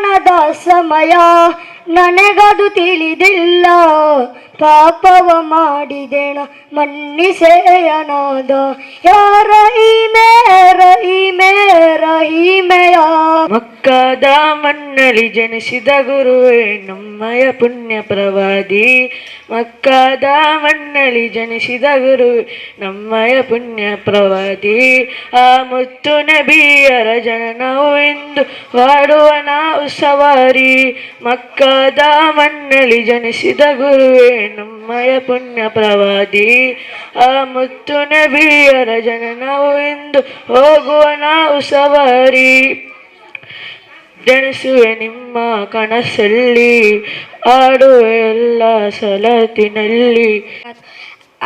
ಮರಣದ ಸಮಯ ನನಗದು ತಿಳಿದಿಲ್ಲ, ಪಾಪವ ಮಾಡಿದೆಣ ಮನ್ನಿಸೇಯನಾದ. ಯಾರ ರಹೀಮೆ ರಹೀಮೆಯ. ಮಕ್ಕದ ಮಣ್ಣಲ್ಲಿ ಜನಿಸಿದ ಗುರುವೇ ನಮ್ಮಯ ಪುಣ್ಯ ಪ್ರವಾದಿ. ಮಕ್ಕದ ಮಣ್ಣಲ್ಲಿ ಜನಿಸಿದ ಗುರುವೇ ನಮ್ಮಯ ಪುಣ್ಯ ಪ್ರವಾದಿ. ಆ ಮುತ್ತು ನಬಿಯರ ಜನನವು ಎಂದು ವಾಡುವ ನಾವು ಸವಾರಿ. ಮಕ್ಕದ ಮಣ್ಣಲ್ಲಿ ಜನಿಸಿದ ಗುರುವೇ ನಮ್ಮಯ ಪುಣ್ಯ ಪ್ರವಾದಿ. ಆ ಮುತ್ತು ನಬಿಯರ ಜನನವು ಎಂದು ಹೋಗುವ ನಾವು ಸವಾರಿ. ಜನಿಸುವೆ ನಿಮ್ಮ ಕನಸಲ್ಲಿ, ಆಡುವೆ ಎಲ್ಲ ಸಲತಿನಲ್ಲಿ.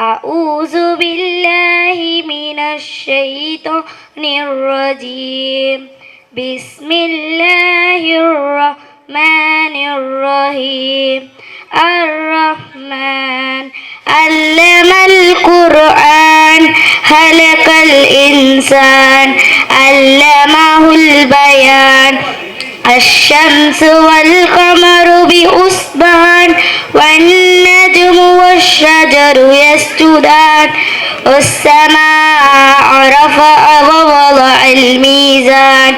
ಅಊಜು ಬಿಲ್ಲಾಹಿ ಮಿನಶ್ ಶೈತಾನಿರ್ ರಜೀಮ್. ಬಿಸ್ಮಿಲ್ಲಾಹಿರ್ ರಹ್ಮಾನಿರ್ ರಹೀಮ್. ಅರ್-ರಹ್ಮಾನ್ ಅಲ್ಲಮಲ್ ಕುರ್ಆನ್ ಖಲಕಲ್ ಇನ್ಸಾನ್ ಅಲ್ಲಮಹುಲ್ ಬಯಾನ್. الشمس والقمر بحسبان والنجم والشجر يسجدان. والسماء رفع ووضع الميزان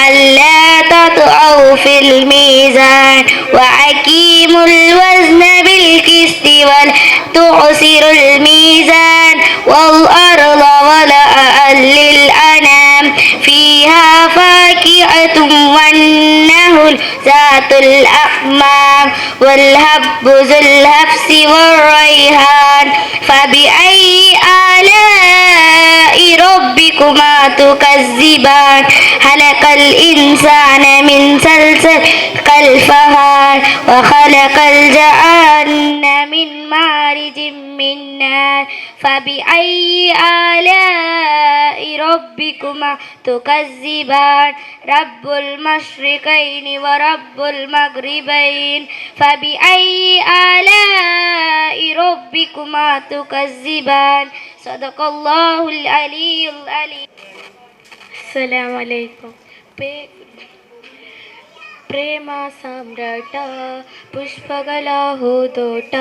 ألا تطغوا في الميزان وأقيموا الوزن بالقسط ولا تخسروا الميزان. والأرض وضعها للأنام فيها فاكهة والنخل ذات الأكمام والهب ذو الحبس والريحان. فبأي آلاء ربكما تكذبان. خلق الإنسان من صلصال كالفخار وخلق الجان من مارج من نار. فبأي آلاء ربكما تكذبان. رب المشرقين ورب المغربين. فبأي آلاء ربكما تكذبان. صدق الله العلي العليم. السلام عليكم. ಪ್ರೇಮ ಸಾಮ್ರಾಟ ಪುಷ್ಪಗಳ ಹೂದೋಟ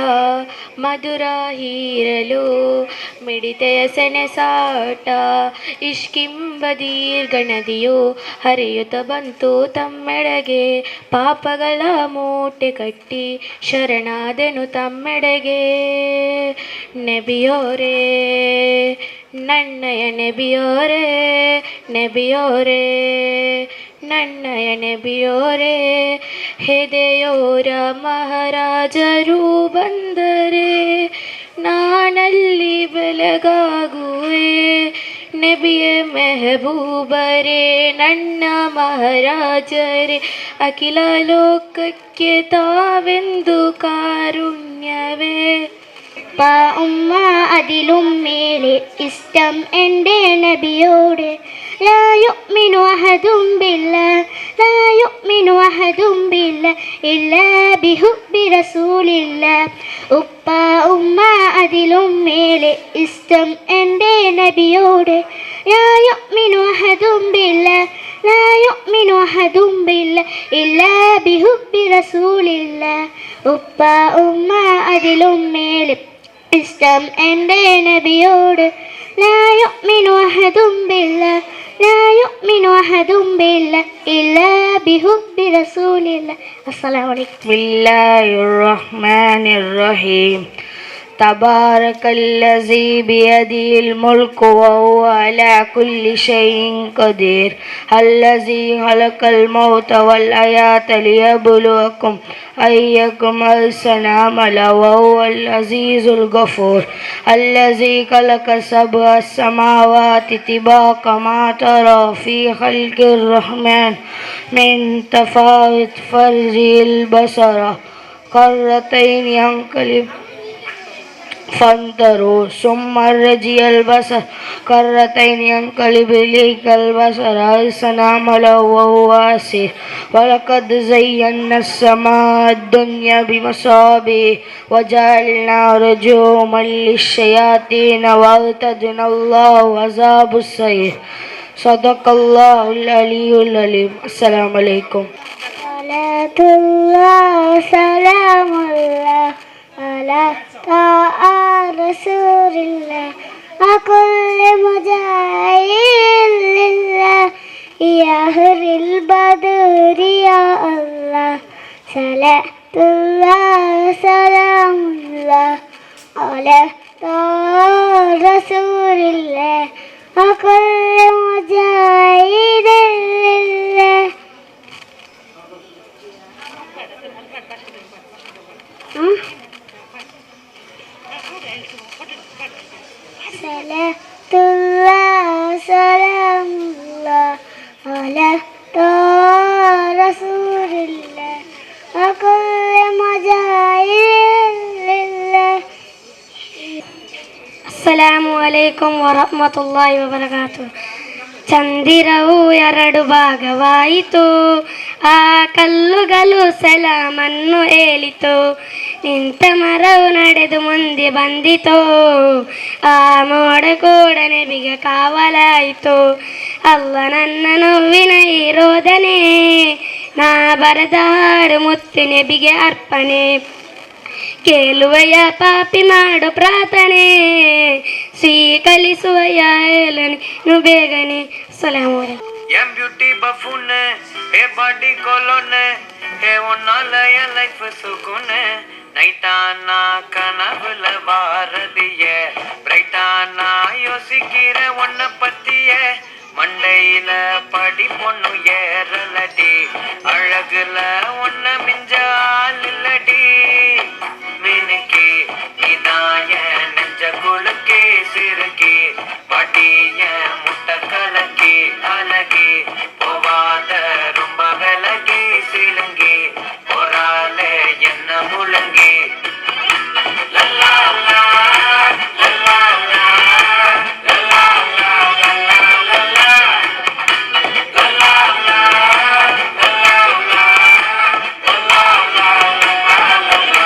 ಮಧುರ ಹೀರಲು ಮಿಡಿತೆಯ ಸೆಣಸಾಟ. ಇಷ್ಕಿಂಬ ದೀರ್ಘನದಿಯು ಹರಿಯುತ್ತ ಬಂತು ತಮ್ಮೆಡೆಗೆ. ಪಾಪಗಳ ಮೂಟೆ ಕಟ್ಟಿ ಶರಣಾದೆನು ತಮ್ಮೆಡೆಗೆ. ನಬಿಯೋರೇ ನನ್ನಯ ನಬಿಯೋರೇ ನಬಿಯೋರೇ ನನ್ನಯ ನಬಿಯೋರೇ. ಹೆದೆಯೋರ ಮಹಾರಾಜರು ಬಂದರೆ ನಾನಲ್ಲಿ ಬೆಳಗಾಗುವೆ. ನಬಿಯ ಮೆಹಬೂಬರೇ ನನ್ನ ಮಹಾರಾಜರೇ. ಅಖಿಲ ಲೋಕಕ್ಕೆ ತಾವೆಂದು കാരുണ്ಯವേ. ഉമ്മ അതിലും മേലെ ഇഷ്ടം എൻ്റെ നബിയോട്. لا يؤمن أحد بالله لا يؤمن أحد بالله إلا بحب رسول الله. ഉപ്പ ഉമ്മ അതിലും മേലെ ഇഷ്ടം എൻ്റെ നബിയോട്. لا يؤمن أحد بالله لا يؤمن أحد بالله إلا بحب رسول الله. ഉപ്പ ഉമ്മ അതിലും മേലെ ഇഷ്ടം എൻ്റെ നബിയോട്. لا يؤمن أحد بالله لا يؤمن أحد بالله إلا بحب رسول الله. السلام عليكم. بسم الله الرحمن الرحيم. تبارك الذي بيده الملك وهو على كل شيء قدير. الذي خلق الموت والحياة ليبلوكم أيكم أحسن عملا وهو العزيز الغفور. الذي خلق سبع السماوات طباقا ما ترى في خلق الرحمن من تفاوت فارجع البصر كرتين ينقلب فانظروا ثم ارجع البصر كرتين ينقلب إليك البصر أحسن عملا وهو واسع. ولقد زينا السماء الدنيا بمصابيح وجعلنا رجوما للشياطين واعتدنا الله عذاب السعير. صدق الله العلي العليم. السلام عليكم. Salatullah salamullah ala ta'a rasulillah akulli mujahidin lillah ya huril badri ya Allah salatullah salamullah ala ta'a rasulillah akulli mujahidin lillah. Salatullah salamullah ala rasulillah akulli mujahidin lillah. Assalamu alaikum wa rahmatullahi wa barakatuh. ಚಂದಿರವು ಎರಡು ಭಾಗವಾಯಿತು, ಆ ಕಲ್ಲುಗಳು ಸಲಾಮನ್ನು ಹೇಳಿತು, ನಿಂತ ಮರವು ನಡೆದು ಮುಂದೆ ಬಂದಿತು, ಆ ಮೋಡ ಕೂಡ ನೆಬಿಗೆ ಕಾವಲಾಯಿತು. ಅಲ್ಲ ನನ್ನ ನೋವಿನ ಈ ರೋದನೆ, ನಾ ಬರೆದ ಹಾಡು ಮುತ್ತು ನೆಬಿಗೆ ಅರ್ಪಣೆ. ಕೇಳುವಯ ಪಾಪಿ ಮಾಡು ಪ್ರಾರ್ಥನೆ, ಸ್ವೀಕರಿಸುವಯ ಹೇಳನು ಬೇಗನೆ. ಸಲಾಮು ಅಲೈಕುಂ. என் பியூட்டி பஃபூன்னு ஏ பாடி கொலோன்னு ஏ ஒன்னால என் லைஃப் சுகுன்னு நைட்டானா கனவுல வாரதிய பிரைட்டானா யோசிக்கிற ஒன்ன பத்திய மண்டையில படி பொண்ணு ஏறலடி அழகுல ஒன்ன மிஞ்ச ஆள் இல்லடி மினுக்கி இதாய நெஞ்ச குலுக்கி சிறுக்கி பாட்டிய முட்டை கலக்கி அழகி போவாத ரொம்ப விலகி சிலுங்கி போராலே என்ன முழங்கி லல்லா லா, லல்லா லா, லல்லா லா, லல்லா லல்லா, லல்லா லா, லல்லா லா, லல்லா லா, லல்லா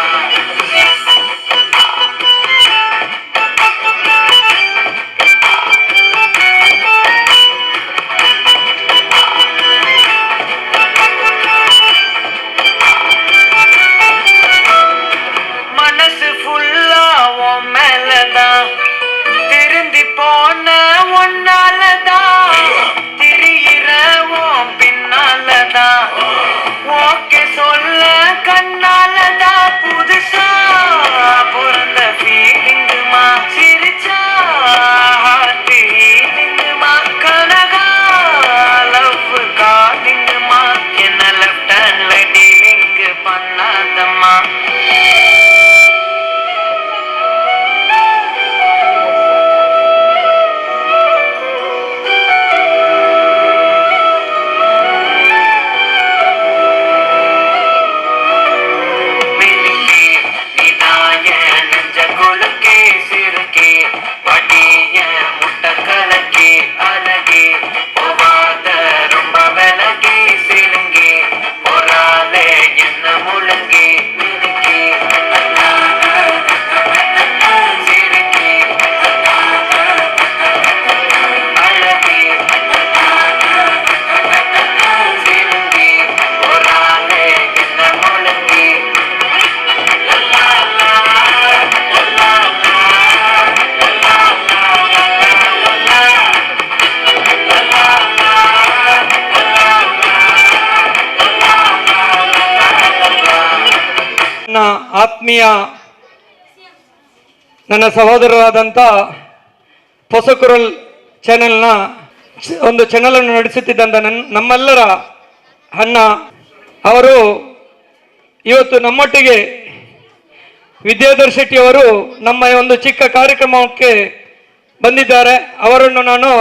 மனசு ஃபுல்லா உன் மேலதான், திருந்தி போன ஒன்னாலதான், திரியிற உன் பின்னாலதான், ஓகே சொல்ல கண்ணாலதான், புதுசா பிறந்த ஃபீலிங்குமா, சிரிச்சா ஹார்ட் ஹீலிங்குமா, கனகா லவ் காலிங்குமா, என்ன லெஃப்ட் ஹேண்ட்ல டீலிங் பண்ணாதம்மா. மினுக்கி இதாய நெஞ்ச குலுக்கி சிறுக்கி பாட்டிய முட்டை கலக்கி அழகி போவாத ரொம்ப விலகி சிலுங்கி போராலே என்ன முழங்கி மினுக்கி சிறுக்கி அழகி சிலுங்கி போராலே என்ன முழங்கி லல்லா லா, லல்லா லா, லல்லா லா, லல்லா லல்லா, லல்லா ನನ್ನ ಆತ್ಮೀಯ ನನ್ನ ಸಹೋದರರಾದಂಥ ಹೊಸಕುರಲ್ ಚಾನೆಲ್ನ ಒಂದು ಚಾನಲನ್ನು ನಡೆಸುತ್ತಿದ್ದಂಥ ನಮ್ಮೆಲ್ಲರ ಅಣ್ಣ ಅವರು ಇವತ್ತು ನಮ್ಮೊಟ್ಟಿಗೆ ವಿದ್ಯಾಧರ್ ಶೆಟ್ಟಿ ಅವರು ನಮ್ಮ ಒಂದು ಚಿಕ್ಕ ಕಾರ್ಯಕ್ರಮಕ್ಕೆ ಬಂದಿದ್ದಾರೆ. ಅವರನ್ನು ನಾನು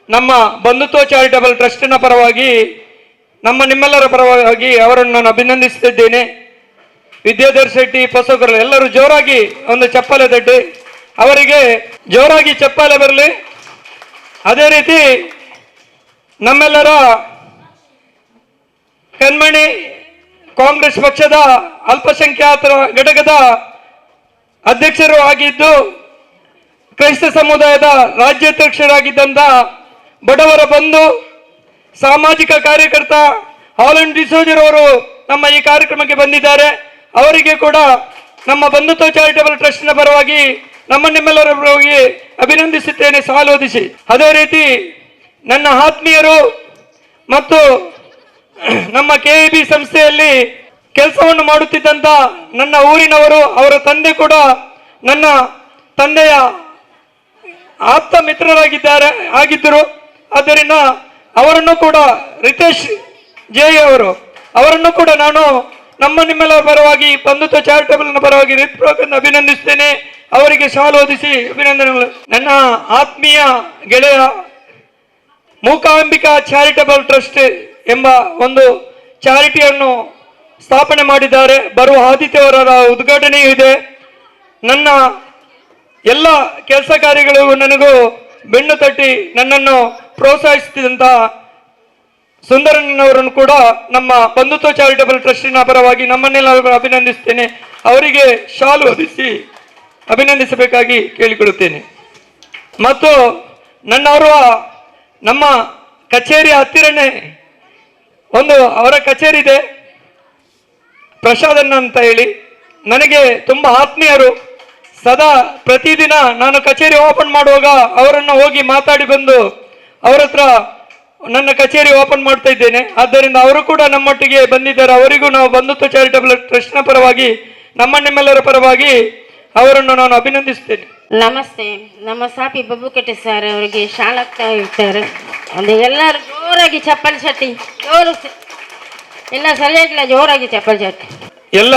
ನಮ್ಮ ಬಂಧುತ್ವ ಚಾರಿಟಬಲ್ ಟ್ರಸ್ಟಿನ ಪರವಾಗಿ ನಿಮ್ಮೆಲ್ಲರ ಪರವಾಗಿ ಅವರನ್ನು ನಾನು ಅಭಿನಂದಿಸುತ್ತಿದ್ದೇನೆ. ವಿದ್ಯಾಧರ್ ಶೆಟ್ಟಿ ಹೊಸಕುರಲ್ ಎಲ್ಲರೂ ಜೋರಾಗಿ ಒಂದು ಚಪ್ಪಾಳೆ ತಟ್ಟಿ ಅವರಿಗೆ ಜೋರಾಗಿ ಚಪ್ಪಾಳೆ ಬರಲಿ. ಅದೇ ರೀತಿ ನಮ್ಮೆಲ್ಲರ ಕಣ್ಮಣಿ ಕಾಂಗ್ರೆಸ್ ಪಕ್ಷದ ಅಲ್ಪಸಂಖ್ಯಾತರ ಘಟಕದ ಅಧ್ಯಕ್ಷರು ಆಗಿದ್ದು ಕ್ರೈಸ್ತ ಸಮುದಾಯದ ರಾಜ್ಯಾಧ್ಯಕ್ಷರಾಗಿದ್ದಂಥ ಬಡವರ ಬಂಧು ಸಾಮಾಜಿಕ ಕಾರ್ಯಕರ್ತ ಹಾಲಂಡ್ ಡಿಸೋಜರ್ ಅವರು ನಮ್ಮ ಈ ಕಾರ್ಯಕ್ರಮಕ್ಕೆ ಬಂದಿದ್ದಾರೆ. ಅವರಿಗೆ ಕೂಡ ನಮ್ಮ ಬಂಧುತ್ವ ಚಾರಿಟಬಲ್ ಟ್ರಸ್ಟ್ನ ಪರವಾಗಿ ನಿಮ್ಮೆಲ್ಲರ ಪರವಾಗಿ ಅಭಿನಂದಿಸುತ್ತೇನೆ, ಸಾಲೋದಿಸಿ. ಅದೇ ರೀತಿ ನನ್ನ ಆತ್ಮೀಯರು ಮತ್ತು ನಮ್ಮ KEB ಸಂಸ್ಥೆಯಲ್ಲಿ ಕೆಲಸವನ್ನು ಮಾಡುತ್ತಿದ್ದಂಥ ನನ್ನ ಊರಿನವರು, ಅವರ ತಂದೆ ಕೂಡ ನನ್ನ ತಂದೆಯ ಆಪ್ತ ಆಗಿದ್ದರು. ಆದ್ದರಿಂದ ಅವರನ್ನು ಕೂಡ ರಿತೇಶ್ ಜೈ ಅವರನ್ನು ಕೂಡ ನಾನು ನಿಮ್ಮೆಲ್ಲರ ಪರವಾಗಿ ಬಂಧುತ್ವ ಚಾರಿಟಬಲ್ನ ಪರವಾಗಿ ಹೃತ್ಪೂರ್ವಕ ಅಭಿನಂದಿಸ್ತೇನೆ. ಅವರಿಗೆ ಶಾಲು ಹೊದಿಸಿ ಅಭಿನಂದನೆಗಳು. ನನ್ನ ಆತ್ಮೀಯ ಗೆಳೆಯ ಮೂಕಾಂಬಿಕಾ ಚಾರಿಟಬಲ್ ಟ್ರಸ್ಟ್ ಎಂಬ ಒಂದು ಚಾರಿಟಿಯನ್ನು ಸ್ಥಾಪನೆ ಮಾಡಿದ್ದಾರೆ. ಬರುವ ಆದಿತ್ಯವಾರದ ಉದ್ಘಾಟನೆಯೂ ಇದೆ. ನನ್ನ ಎಲ್ಲ ಕೆಲಸ ಕಾರ್ಯಗಳಿಗೂ ನನಗೂ ಬೆನ್ನು ತಟ್ಟಿ ನನ್ನನ್ನು ಪ್ರೋತ್ಸಾಹಿಸುತ್ತಿದ್ದಂಥ ಸುಂದರಣ್ಣನವರನ್ನು ಕೂಡ ನಮ್ಮ ಬಂಧುತ್ವ ಚಾರಿಟಬಲ್ ಟ್ರಸ್ಟಿನ ಪರವಾಗಿ ನಮ್ಮನ್ನೆಲ್ಲರೂ ಅಭಿನಂದಿಸ್ತೇನೆ. ಅವರಿಗೆ ಶಾಲು ಹೊದಿಸಿ ಅಭಿನಂದಿಸಬೇಕಾಗಿ ಕೇಳಿಕೊಳ್ಳುತ್ತೇನೆ. ಮತ್ತು ನಮ್ಮ ಕಚೇರಿಯ ಹತ್ತಿರನೇ ಒಂದು ಅವರ ಕಚೇರಿ ಇದೆ, ಪ್ರಸಾದಣ್ಣ ಅಂತ ಹೇಳಿ. ನನಗೆ ತುಂಬ ಆತ್ಮೀಯರು. ಸದಾ ಪ್ರತಿದಿನ ನಾನು ಕಚೇರಿ ಓಪನ್ ಮಾಡುವಾಗ ಅವರನ್ನು ಹೋಗಿ ಮಾತಾಡಿ ಬಂದು ಅವರ ಹತ್ರ ನನ್ನ ಕಚೇರಿ ಓಪನ್ ಮಾಡ್ತಾ ಇದ್ದೇನೆ. ಆದ್ದರಿಂದ ಅವರು ಕೂಡ ನಮ್ಮೊಟ್ಟಿಗೆ ಬಂದಿದ್ದಾರೆ. ಅವರಿಗೂ ನಾವು ಬಂಧುತ್ವ ಚಾರಿಟಬಲ್ ಟ್ರಸ್ಟ್ನ ಪರವಾಗಿ ನಿಮ್ಮೆಲ್ಲರ ಪರವಾಗಿ ಅವರನ್ನು ನಾನು ಅಭಿನಂದಿಸ್ತೇನೆ. ನಮಸ್ತೆ. ನಮ್ಮ ಸಾಪಿ ಬಬ್ಬುಕಟ್ಟೆ ಸರ್ ಅವರಿಗೆ ಶಾಲಾಗ್ತಾ ಇರ್ತಾರೆ. ಒಂದು ಎಲ್ಲರೂ ಜೋರಾಗಿ ಚಪ್ಪಲ್ ಚಟ್ಟಿ, ಜೋರು ಎಲ್ಲ ಸರಿಯಾಗಿಲ್ಲ, ಜೋರಾಗಿ ಚಪ್ಪಲ್ ಚಟ್ಟಿ. ಎಲ್ಲ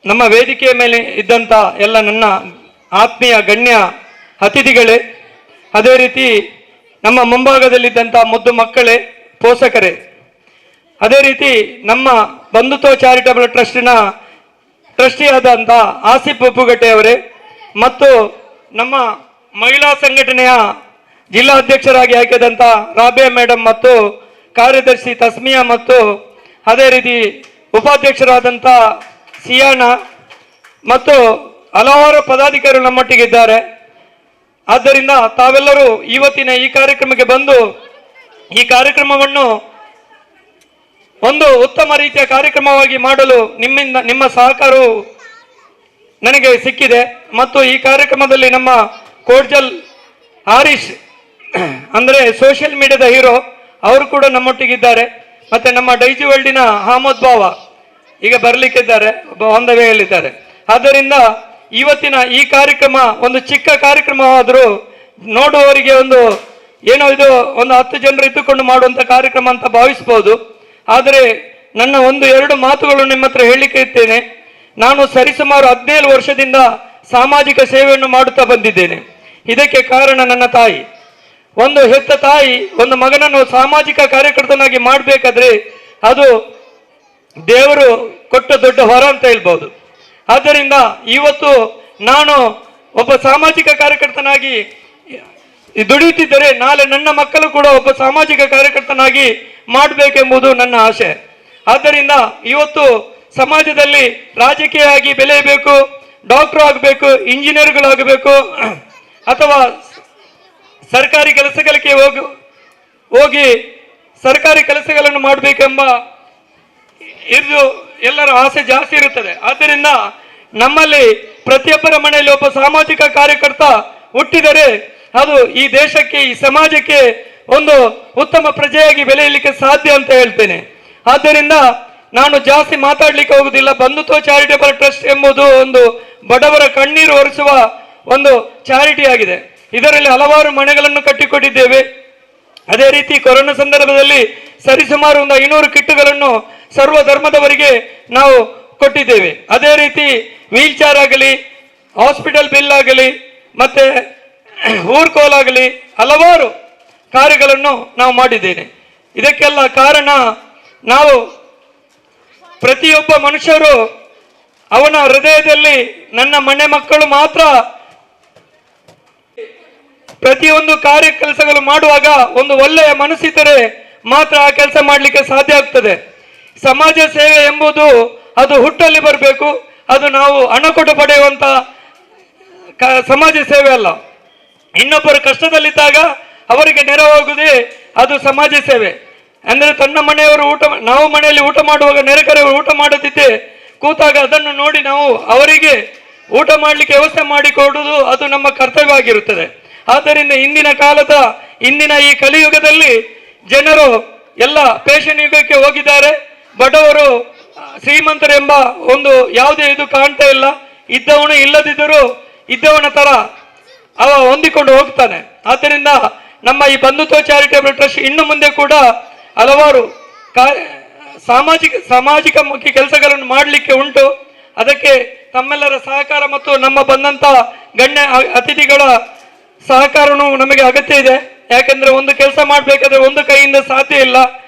ನಮ್ಮ ವೇದಿಕೆಯ ಮೇಲೆ ಇದ್ದಂಥ ಎಲ್ಲ ನನ್ನ ಆತ್ಮೀಯ ಗಣ್ಯ ಅತಿಥಿಗಳೇ, ಅದೇ ರೀತಿ ನಮ್ಮ ಮುಂಭಾಗದಲ್ಲಿದ್ದಂಥ ಮುದ್ದು ಮಕ್ಕಳೇ, ಪೋಷಕರೇ, ಅದೇ ರೀತಿ ನಮ್ಮ ಬಂಧುತ್ವ ಚಾರಿಟಬಲ್ ಟ್ರಸ್ಟಿನ ಟ್ರಸ್ಟಿಯಾದಂಥ ಆಸಿಫ್ ಬಬ್ಬುಗಟ್ಟೆ ಅವರೇ ಮತ್ತು ನಮ್ಮ ಮಹಿಳಾ ಸಂಘಟನೆಯ ಜಿಲ್ಲಾ ಅಧ್ಯಕ್ಷರಾಗಿ ಆಯ್ಕೆದಂಥ ರಾಬಿಯಾ ಮೇಡಮ್ ಮತ್ತು ಕಾರ್ಯದರ್ಶಿ ತಸ್ಮಿಯಾ ಮತ್ತು ಅದೇ ರೀತಿ ಉಪಾಧ್ಯಕ್ಷರಾದಂಥ ಸಿಯಾನ ಮತ್ತು ಹಲವಾರು ಪದಾಧಿಕಾರಿಗಳು ನಮ್ಮೊಟ್ಟಿಗಿದ್ದಾರೆ. ಆದ್ದರಿಂದ ತಾವೆಲ್ಲರೂ ಇವತ್ತಿನ ಈ ಕಾರ್ಯಕ್ರಮಕ್ಕೆ ಬಂದು ಈ ಕಾರ್ಯಕ್ರಮವನ್ನು ಒಂದು ಉತ್ತಮ ರೀತಿಯ ಕಾರ್ಯಕ್ರಮವಾಗಿ ಮಾಡಲು ನಿಮ್ಮ ಸಹಕಾರವು ನನಗೆ ಸಿಕ್ಕಿದೆ. ಮತ್ತು ಈ ಕಾರ್ಯಕ್ರಮದಲ್ಲಿ ನಮ್ಮ ಕೋಡ್ಜಲ್ ಹಾರೀಶ್ ಅಂದರೆ ಸೋಷಿಯಲ್ ಮೀಡಿಯಾದ ಹೀರೋ ಅವರು ಕೂಡ ನಮ್ಮೊಟ್ಟಿಗಿದ್ದಾರೆ. ಮತ್ತು ನಮ್ಮ ಡೈಜಿ ವರ್ಲ್ಡಿನ ಅಹಮದ್ ಬಾವ ಈಗ ಬರಲಿಕ್ಕಿದ್ದಾರೆ, ಆನ್ ದ ವೇ ಹೇಳಿದ್ದಾರೆ. ಆದ್ದರಿಂದ ಇವತ್ತಿನ ಈ ಕಾರ್ಯಕ್ರಮ ಒಂದು ಚಿಕ್ಕ ಕಾರ್ಯಕ್ರಮವಾದರೂ ನೋಡುವವರಿಗೆ ಒಂದು ಇದು 10 ಜನರು ಇಟ್ಟುಕೊಂಡು ಮಾಡುವಂಥ ಕಾರ್ಯಕ್ರಮ ಅಂತ ಭಾವಿಸ್ಬೋದು. ಆದರೆ ನನ್ನ 1-2 ಮಾತುಗಳು ನಿಮ್ಮ ಹತ್ರ ಹೇಳಲಿಕ್ಕೆ ಇರ್ತೇನೆ. ನಾನು ಸರಿಸುಮಾರು 17 ವರ್ಷದಿಂದ ಸಾಮಾಜಿಕ ಸೇವೆಯನ್ನು ಮಾಡುತ್ತಾ ಬಂದಿದ್ದೇನೆ. ಇದಕ್ಕೆ ಕಾರಣ ನನ್ನ ತಾಯಿ. ಒಂದು ಹೆತ್ತ ತಾಯಿ ಒಂದು ಮಗನನ್ನು ಸಾಮಾಜಿಕ ಕಾರ್ಯಕರ್ತನಾಗಿ ಮಾಡಬೇಕಾದ್ರೆ ಅದು ದೇವರು ಕೊಟ್ಟ ದೊಡ್ಡ ವರ ಅಂತ ಹೇಳ್ಬೋದು. ಆದ್ದರಿಂದ ಇವತ್ತು ನಾನು ಒಬ್ಬ ಸಾಮಾಜಿಕ ಕಾರ್ಯಕರ್ತನಾಗಿ ದುಡಿಯುತ್ತಿದ್ದರೆ ನಾಳೆ ನನ್ನ ಮಕ್ಕಳು ಕೂಡ ಒಬ್ಬ ಸಾಮಾಜಿಕ ಕಾರ್ಯಕರ್ತನಾಗಿ ಮಾಡಬೇಕೆಂಬುದು ನನ್ನ ಆಸೆ. ಆದ್ದರಿಂದ ಇವತ್ತು ಸಮಾಜದಲ್ಲಿ ರಾಜಕೀಯ ಆಗಿ ಬೆಳೆಯಬೇಕು, ಡಾಕ್ಟರ್ ಆಗಬೇಕು, ಇಂಜಿನಿಯರ್ಗಳಾಗಬೇಕು, ಅಥವಾ ಸರ್ಕಾರಿ ಕೆಲಸಗಳಿಗೆ ಹೋಗಿ ಸರ್ಕಾರಿ ಕೆಲಸಗಳನ್ನು ಮಾಡಬೇಕೆಂಬ ಇದು ಎಲ್ಲರ ಆಸೆ ಜಾಸ್ತಿ ಇರುತ್ತದೆ. ಆದ್ದರಿಂದ ನಮ್ಮಲ್ಲಿ ಪ್ರತಿಯೊಬ್ಬರ ಮನೆಯಲ್ಲಿ ಒಬ್ಬ ಸಾಮಾಜಿಕ ಕಾರ್ಯಕರ್ತ ಹುಟ್ಟಿದರೆ ಅದು ಈ ದೇಶಕ್ಕೆ, ಈ ಸಮಾಜಕ್ಕೆ ಒಂದು ಉತ್ತಮ ಪ್ರಜೆಯಾಗಿ ಬೆಳೆಯಲಿಕ್ಕೆ ಸಾಧ್ಯ ಅಂತ ಹೇಳ್ತೇನೆ. ಆದ್ದರಿಂದ ನಾನು ಜಾಸ್ತಿ ಮಾತಾಡ್ಲಿಕ್ಕೆ ಹೋಗುದಿಲ್ಲ. ಬಂಧುತ್ವ ಚಾರಿಟಬಲ್ ಟ್ರಸ್ಟ್ ಎಂಬುದು ಒಂದು ಬಡವರ ಕಣ್ಣೀರು ಒರೆಸುವ ಒಂದು ಚಾರಿಟಿ ಆಗಿದೆ. ಇದರಲ್ಲಿ ಹಲವಾರು ಮನೆಗಳನ್ನು ಕಟ್ಟಿಕೊಟ್ಟಿದ್ದೇವೆ. ಅದೇ ರೀತಿ ಕೊರೋನಾ ಸಂದರ್ಭದಲ್ಲಿ ಸರಿಸುಮಾರು 500 ಕಿಟ್ಗಳನ್ನು ಸರ್ವ ಧರ್ಮದವರಿಗೆ ನಾವು ಕೊಟ್ಟಿದ್ದೇವೆ. ಅದೇ ರೀತಿ ವೀಲ್ ಚೇರ್ ಆಗಲಿ, ಹಾಸ್ಪಿಟಲ್ ಬಿಲ್ ಆಗಲಿ, ಮತ್ತೆ ಊರ್ಕೋಲ್ ಆಗಲಿ, ಹಲವಾರು ಕಾರ್ಯಗಳನ್ನು ನಾವು ಮಾಡಿದ್ದೇನೆ. ಇದಕ್ಕೆಲ್ಲ ಕಾರಣ ನಾವು ಪ್ರತಿಯೊಬ್ಬ ಮನುಷ್ಯರು ಅವನ ಹೃದಯದಲ್ಲಿ ನನ್ನ ಮನೆ ಮಕ್ಕಳು ಮಾತ್ರ ಪ್ರತಿಯೊಂದು ಕಾರ್ಯ ಕೆಲಸಗಳು ಮಾಡುವಾಗ ಒಂದು ಒಳ್ಳೆಯ ಮನಸ್ಸಿದ್ದರೆ ಮಾತ್ರ ಆ ಕೆಲಸ ಮಾಡಲಿಕ್ಕೆ ಸಾಧ್ಯ ಆಗ್ತದೆ. ಸಮಾಜ ಸೇವೆ ಎಂಬುದು ಅದು ಹುಟ್ಟಲ್ಲಿ ಬರಬೇಕು. ಅದು ನಾವು ಹಣ ಕೊಟ್ಟು ಪಡೆಯುವಂತ ಸಮಾಜ ಸೇವೆ ಅಲ್ಲ. ಇನ್ನೊಬ್ಬರು ಕಷ್ಟದಲ್ಲಿದ್ದಾಗ ಅವರಿಗೆ ನೆರವಾಗುವುದೇ ಅದು ಸಮಾಜ ಸೇವೆ. ಅಂದರೆ ತನ್ನ ಮನೆಯವರು ನಾವು ಮನೆಯಲ್ಲಿ ಊಟ ಮಾಡುವಾಗ ನೆರೆಕರೆಯವರು ಊಟ ಮಾಡದಿದ್ದೆ ಕೂತಾಗ ಅದನ್ನು ನೋಡಿ ನಾವು ಅವರಿಗೆ ಊಟ ಮಾಡಲಿಕ್ಕೆ ವ್ಯವಸ್ಥೆ ಮಾಡಿಕೊಡುವುದು ಅದು ನಮ್ಮ ಕರ್ತವ್ಯವಾಗಿರುತ್ತದೆ. ಆದ್ದರಿಂದ ಇಂದಿನ ಈ ಕಲಿಯುಗದಲ್ಲಿ ಜನರು ಎಲ್ಲ ಪೇಷನ್ ಯುಗಕ್ಕೆ ಹೋಗಿದ್ದಾರೆ. ಬಡವರು ಶ್ರೀಮಂತರೆಂಬ ಒಂದು ಯಾವುದೇ ಇದು ಕಾಣ್ತಾ ಇಲ್ಲ. ಇದ್ದವನು ಇಲ್ಲದಿದ್ದರೂ ಇದ್ದವನ ತರ ಅವ ಹೊಂದಿಕೊಂಡು ಹೋಗ್ತಾನೆ. ಆದ್ದರಿಂದ ನಮ್ಮ ಈ ಬಂಧುತ್ವ ಚಾರಿಟೇಬಲ್ ಟ್ರಸ್ಟ್ ಇನ್ನು ಮುಂದೆ ಕೂಡ ಹಲವಾರು ಸಾಮಾಜಿಕ ಮುಖಿ ಕೆಲಸಗಳನ್ನು ಮಾಡಲಿಕ್ಕೆ ಉಂಟು. ಅದಕ್ಕೆ ತಮ್ಮೆಲ್ಲರ ಸಹಕಾರ ಮತ್ತು ನಮ್ಮ ಬಂದಂತ ಗಣ್ಯ ಅತಿಥಿಗಳ ಸಹಕಾರನೂ ನಮಗೆ ಅಗತ್ಯ ಇದೆ. ಯಾಕೆಂದ್ರೆ ಒಂದು ಕೆಲಸ ಮಾಡಬೇಕಾದ್ರೆ ಒಂದು ಕೈಯಿಂದ ಸಾಧ್ಯ ಇಲ್ಲ.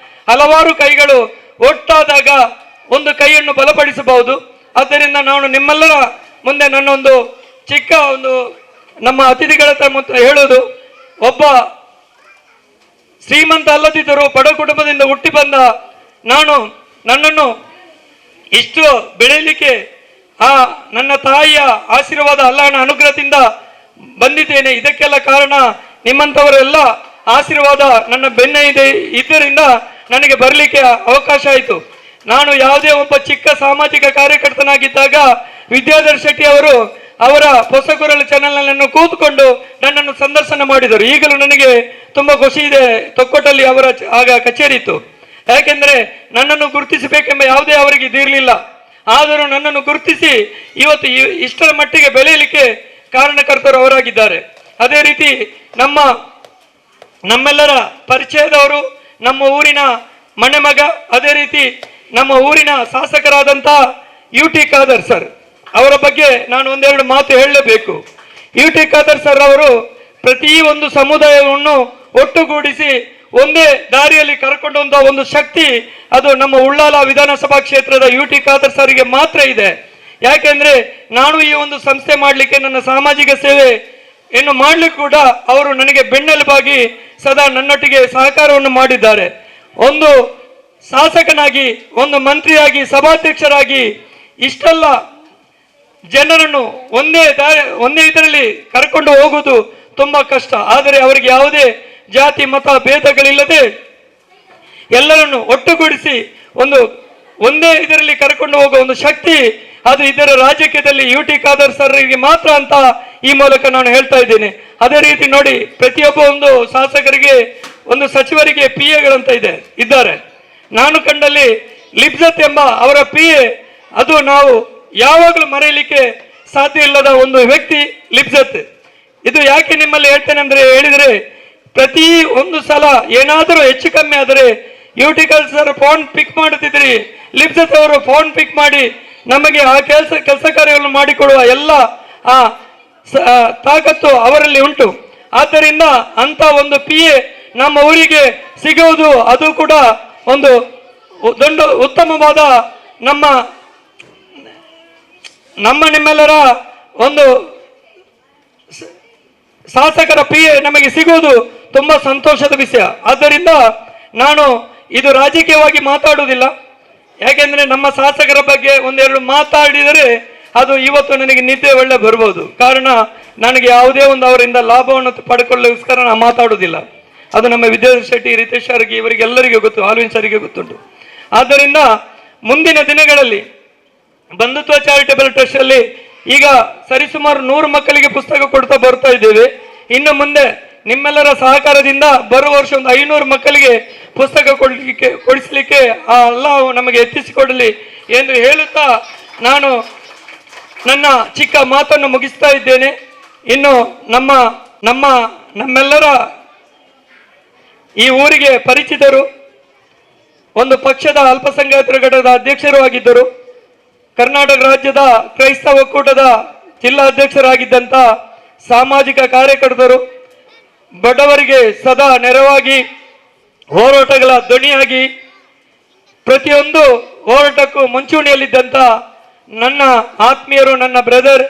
ಹಲವಾರು ಕೈಗಳು ಒಟ್ಟಾದಾಗ ಒಂದು ಕೈಯನ್ನು ಬಲಪಡಿಸಬಹುದು. ಆದ್ದರಿಂದ ನಾನು ನಿಮ್ಮೆಲ್ಲರ ಮುಂದೆ ನನ್ನೊಂದು ಚಿಕ್ಕ ನಮ್ಮ ಅತಿಥಿಗಳ ಹತ್ರ ಹೇಳೋದು, ಒಬ್ಬ ಶ್ರೀಮಂತ ಅಲ್ಲದಿದ್ದರೂ ಬಡ ಕುಟುಂಬದಿಂದ ಹುಟ್ಟಿ ಬಂದ ನನ್ನನ್ನು ಇಷ್ಟು ಬೆಳೆಯಲಿಕ್ಕೆ ನನ್ನ ತಾಯಿಯ ಆಶೀರ್ವಾದ, ಅಲ್ಲನ ಅನುಗ್ರಹದಿಂದ ಬಂದಿದ್ದೇನೆ. ಇದಕ್ಕೆಲ್ಲ ಕಾರಣ ನಿಮ್ಮಂಥವರೆಲ್ಲ ಆಶೀರ್ವಾದ ನನ್ನ ಬೆನ್ನ ಇದರಿಂದ ನನಗೆ ಬರಲಿಕ್ಕೆ ಅವಕಾಶ ಆಯಿತು. ನಾನು ಯಾವುದೇ ಒಬ್ಬ ಚಿಕ್ಕ ಸಾಮಾಜಿಕ ಕಾರ್ಯಕರ್ತನಾಗಿದ್ದಾಗ ವಿದ್ಯಾಧರ್ ಶೆಟ್ಟಿ ಅವರ ಹೊಸಗುರಳು ಚಾನೆಲ್ನನ್ನು ಕೂತ್ಕೊಂಡು ನನ್ನನ್ನು ಸಂದರ್ಶನ ಮಾಡಿದರು. ಈಗಲೂ ನನಗೆ ತುಂಬಾ ಖುಷಿ ಇದೆ. ತೊಕ್ಕೊಟ್ಟಲ್ಲಿ ಅವರ ಆಗ ಕಚೇರಿ ಇತ್ತು. ಯಾಕೆಂದ್ರೆ ನನ್ನನ್ನು ಗುರುತಿಸಬೇಕೆಂಬ ಯಾವುದೇ ಅವರಿಗೆ ಇದಿರಲಿಲ್ಲ. ಆದರೂ ನನ್ನನ್ನು ಗುರುತಿಸಿ ಇವತ್ತು ಇಷ್ಟರ ಮಟ್ಟಿಗೆ ಬೆಳೆಯಲಿಕ್ಕೆ ಕಾರಣಕರ್ತರು ಅವರಾಗಿದ್ದಾರೆ. ಅದೇ ರೀತಿ ನಮ್ಮೆಲ್ಲರ ಪರಿಚಯದವರು, ನಮ್ಮ ಊರಿನ ಮನೆ ಮಗ, ಅದೇ ರೀತಿ ನಮ್ಮ ಊರಿನ ಶಾಸಕರಾದಂಥ UT ಖಾದರ್ ಸರ್ ಅವರ ಬಗ್ಗೆ ನಾನು ಒಂದೆರಡು ಮಾತು ಹೇಳಲೇಬೇಕು. UT ಖಾದರ್ ಸರ್ ಅವರು ಪ್ರತಿಯೊಂದು ಸಮುದಾಯವನ್ನು ಒಟ್ಟುಗೂಡಿಸಿ ಒಂದೇ ದಾರಿಯಲ್ಲಿ ಕರ್ಕೊಂಡಂತ ಒಂದು ಶಕ್ತಿ ಅದು ನಮ್ಮ ಉಳ್ಳಾಲ ವಿಧಾನಸಭಾ ಕ್ಷೇತ್ರದ UT ಖಾದರ್ ಸರ್ಗೆ ಮಾತ್ರ ಇದೆ. ಯಾಕೆಂದ್ರೆ ನಾನು ಈ ಒಂದು ಸಂಸ್ಥೆ ಮಾಡಲಿಕ್ಕೆ, ನನ್ನ ಸಾಮಾಜಿಕ ಸೇವೆ ಏನು ಮಾಡ್ಲಿಕ್ಕೆ ಕೂಡ ಅವರು ನನಗೆ ಬೆನ್ನೆಲುಬಾಗಿ ಸದಾ ನನ್ನೊಟ್ಟಿಗೆ ಸಹಕಾರವನ್ನು ಮಾಡಿದ್ದಾರೆ. ಒಂದು ಶಾಸಕನಾಗಿ, ಒಂದು ಮಂತ್ರಿಯಾಗಿ, ಸಭಾಧ್ಯಕ್ಷರಾಗಿ ಇಷ್ಟೆಲ್ಲ ಜನರನ್ನು ಒಂದೇ ಇದರಲ್ಲಿ ಕರ್ಕೊಂಡು ಹೋಗುವುದು ತುಂಬಾ ಕಷ್ಟ. ಆದರೆ ಅವರಿಗೆ ಯಾವುದೇ ಜಾತಿ ಮತ ಭೇದಗಳಿಲ್ಲದೆ ಎಲ್ಲರನ್ನು ಒಟ್ಟುಗೂಡಿಸಿ ಒಂದೇ ಇದರಲ್ಲಿ ಕರ್ಕೊಂಡು ಹೋಗುವ ಒಂದು ಶಕ್ತಿ ಅದು ಇದರ ರಾಜಕೀಯದಲ್ಲಿ UT ಖಾದರ್ ಸರ್ಗೆ ಮಾತ್ರ ಅಂತ ಈ ಮೂಲಕ ನಾನು ಹೇಳ್ತಾ ಇದ್ದೇನೆ. ಅದೇ ರೀತಿ ನೋಡಿ, ಪ್ರತಿಯೊಬ್ಬ ಒಂದು ಶಾಸಕರಿಗೆ, ಒಂದು ಸಚಿವರಿಗೆ PAಗಳಂತ ಇದ್ದಾರೆ. ನಾನು ಕಂಡಲ್ಲಿ ಲಿಬ್ಜತ್ ಎಂಬ ಅವರ PA, ಅದು ನಾವು ಯಾವಾಗಲೂ ಮರೆಯಲಿಕ್ಕೆ ಸಾಧ್ಯ ಇಲ್ಲದ ಒಂದು ವ್ಯಕ್ತಿ ಲಿಬ್ಜತ್. ಇದು ಯಾಕೆ ನಿಮ್ಮಲ್ಲಿ ಹೇಳ್ತೇನೆ ಅಂದ್ರೆ ಹೇಳಿದ್ರೆ, ಪ್ರತಿ ಒಂದು ಸಲ ಏನಾದರೂ ಹೆಚ್ಚು ಕಮ್ಮಿ ಆದರೆ UT Khader sir phone pick ಮಾಡುತ್ತಿದ್ರಿ, ಲಿಬ್ಜತ್ ಅವರು ಫೋನ್ ಪಿಕ್ ಮಾಡಿ ನಮಗೆ ಆ ಕೆಲಸ ಕಾರ್ಯಗಳನ್ನು ಮಾಡಿಕೊಡುವ ಎಲ್ಲ ತಾಕತ್ತು ಅವರಲ್ಲಿ ಉಂಟು. ಆದ್ದರಿಂದ ಅಂತ ಒಂದು PA ನಮ್ಮ ಊರಿಗೆ ಸಿಗುವುದು ಅದು ಕೂಡ ಒಂದು ದೊಡ್ಡ ಉತ್ತಮವಾದ ನಿಮ್ಮೆಲ್ಲರ ಒಂದು ಶಾಸಕರ PA ನಮಗೆ ಸಿಗುವುದು ತುಂಬಾ ಸಂತೋಷದ ವಿಷಯ. ಆದ್ದರಿಂದ ನಾನು ಇದು ರಾಜಕೀಯವಾಗಿ ಮಾತಾಡುವುದಿಲ್ಲ. ಯಾಕೆಂದ್ರೆ ನಮ್ಮ ಶಾಸಕರ ಬಗ್ಗೆ ಒಂದೆರಡು ಮಾತಾಡಿದರೆ ಅದು ಇವತ್ತು ನನಗೆ ನಿದ್ದೆ ಒಳ್ಳೆ ಬರ್ಬೋದು. ಕಾರಣ ನನಗೆ ಯಾವುದೇ ಒಂದು ಅವರಿಂದ ಲಾಭವನ್ನು ಪಡ್ಕೊಳ್ಳೋಸ್ಕರ ನಾನು ಮಾತಾಡುವುದಿಲ್ಲ. ಅದು ನಮ್ಮ ವಿದ್ಯಾಧರ್ ಶೆಟ್ಟಿ, ರಿತೇಶ್ ಸರ್ಗೆ, ಇವರಿಗೆಲ್ಲರಿಗೂ ಗೊತ್ತು, ಆಲ್ವಿನ್ ಸರ್ಗೆ ಗೊತ್ತುಂಟು. ಆದ್ದರಿಂದ ಮುಂದಿನ ದಿನಗಳಲ್ಲಿ ಬಂಧುತ್ವ ಚಾರಿಟೇಬಲ್ ಟ್ರಸ್ಟ್ ಅಲ್ಲಿ ಈಗ ಸರಿಸುಮಾರು 100 ಮಕ್ಕಳಿಗೆ ಪುಸ್ತಕ ಕೊಡ್ತಾ ಬರ್ತಾ ಇದ್ದೇವೆ. ಇನ್ನು ಮುಂದೆ ನಿಮ್ಮೆಲ್ಲರ ಸಹಕಾರದಿಂದ ಬರುವ ವರ್ಷ ಒಂದು 500 ಮಕ್ಕಳಿಗೆ ಪುಸ್ತಕ ಕೊಡಿಸಲಿಕ್ಕೆ ಅಲ್ಲ ನಮಗೆ ಎತ್ತಿಸಿಕೊಡಲಿ ಎಂದು ಹೇಳುತ್ತಾ ನಾನು ನನ್ನ ಚಿಕ್ಕ ಮಾತನ್ನು ಮುಗಿಸ್ತಾ ಇದ್ದೇನೆ. ಇನ್ನು ನಮ್ಮೆಲ್ಲರ ಈ ಊರಿಗೆ ಪರಿಚಿತರು, ಒಂದು ಪಕ್ಷದ ಅಲ್ಪಸಂಖ್ಯಾತರ ಘಟಕದ ಅಧ್ಯಕ್ಷರು ಆಗಿದ್ದರು, ಕರ್ನಾಟಕ ರಾಜ್ಯದ ಕ್ರೈಸ್ತ ಒಕ್ಕೂಟದ ಜಿಲ್ಲಾ ಅಧ್ಯಕ್ಷರಾಗಿದ್ದಂಥ ಸಾಮಾಜಿಕ ಕಾರ್ಯಕರ್ತರು, ಬಡವರಿಗೆ ಸದಾ ನೆರವಾಗಿ ಹೋರಾಟಗಳ ಧ್ವನಿಯಾಗಿ ಪ್ರತಿಯೊಂದು ಹೋರಾಟಕ್ಕೂ ಮುಂಚೂಣಿಯಲ್ಲಿದ್ದಂಥ ನನ್ನ ಆತ್ಮೀಯರು, ನನ್ನ ಬ್ರದರ್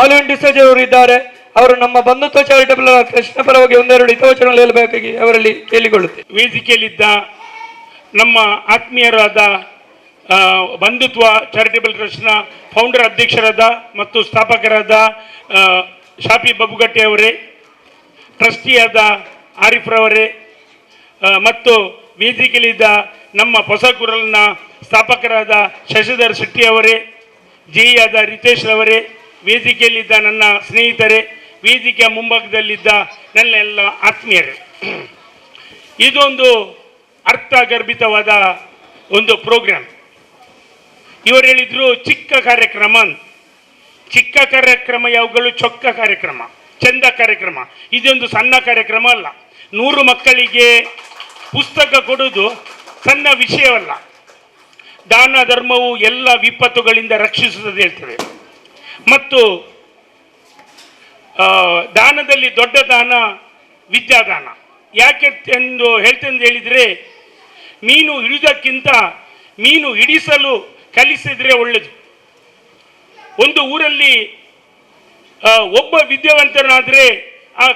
ಆಲ್ವಿನ್ ಡಿಸೋಜ ಅವರು ಇದ್ದಾರೆ. ಅವರು ನಮ್ಮ ಬಂಧುತ್ವ ಚಾರಿಟೇಬಲ್ ಟ್ರಸ್ಟ್ನ ಪರವಾಗಿ ಒಂದೆರಡು ಹಿತವಚನಗಳು ಹೇಳಬೇಕಾಗಿ ಅವರಲ್ಲಿ ಕೇಳಿಕೊಳ್ಳುತ್ತೇವೆ. ವೇದಿಕೆಯಲ್ಲಿದ್ದ ನಮ್ಮ ಆತ್ಮೀಯರಾದ ಬಂಧುತ್ವ ಚಾರಿಟೇಬಲ್ ಟ್ರಸ್ಟ್ನ ಫೌಂಡರ್ ಅಧ್ಯಕ್ಷರಾದ ಮತ್ತು ಸ್ಥಾಪಕರಾದ ಶಾಫಿ ಬಬ್ಬುಗಟ್ಟೆ ಅವರೇ, ಟ್ರಸ್ಟಿಯಾದ ಆರಿಫ್ರವರೇ ಮತ್ತು ವೇದಿಕೆಯಲ್ಲಿದ್ದ ನಮ್ಮ ಹೊಸಕುರಲ್ನ ಸ್ಥಾಪಕರಾದ ಶಶಿಧರ್ ಶೆಟ್ಟಿ ಅವರೇ, ಜೆ ಆದ ರಿತೇಶ್ ಅವರೇ, ವೇದಿಕೆಯಲ್ಲಿದ್ದ ನನ್ನ ಸ್ನೇಹಿತರೇ, ವೇದಿಕೆಯ ಮುಂಭಾಗದಲ್ಲಿದ್ದ ನನ್ನ ಎಲ್ಲ ಆತ್ಮೀಯರೇ, ಇದೊಂದು ಅರ್ಥಗರ್ಭಿತವಾದ ಒಂದು ಪ್ರೋಗ್ರಾಮ್. ಇವರು ಹೇಳಿದ್ರು ಚಿಕ್ಕ ಕಾರ್ಯಕ್ರಮ ಅಂತ. ಚಿಕ್ಕ ಕಾರ್ಯಕ್ರಮ ಯಾವಾಗಲೂ ಚೊಕ್ಕ ಕಾರ್ಯಕ್ರಮ, ಚಂದ ಕಾರ್ಯಕ್ರಮ. ಇದೊಂದು ಸಣ್ಣ ಕಾರ್ಯಕ್ರಮ ಅಲ್ಲ. 100 ಮಕ್ಕಳಿಗೆ ಪುಸ್ತಕ ಕೊಡುವುದು ಸಣ್ಣ ವಿಷಯವಲ್ಲ. ದಾನ ಧರ್ಮವು ಎಲ್ಲ ವಿಪತ್ತುಗಳಿಂದ ರಕ್ಷಿಸುತ್ತದೆ ಹೇಳ್ತೇವೆ. ಮತ್ತು ದಾನದಲ್ಲಿ ದೊಡ್ಡ ದಾನ ವಿದ್ಯಾದಾನ. ಯಾಕೆ ಎಂದು ಹೇಳ್ತೇನೆ ಹೇಳಿದರೆ, ಮೀನು ಹಿಡಿದಕ್ಕಿಂತ ಮೀನು ಹಿಡಿಸಲು ಕಲಿಸಿದರೆ ಒಳ್ಳೆಯದು. ಒಂದು ಊರಲ್ಲಿ ಒಬ್ಬ ವಿದ್ಯಾವಂತನಾದರೆ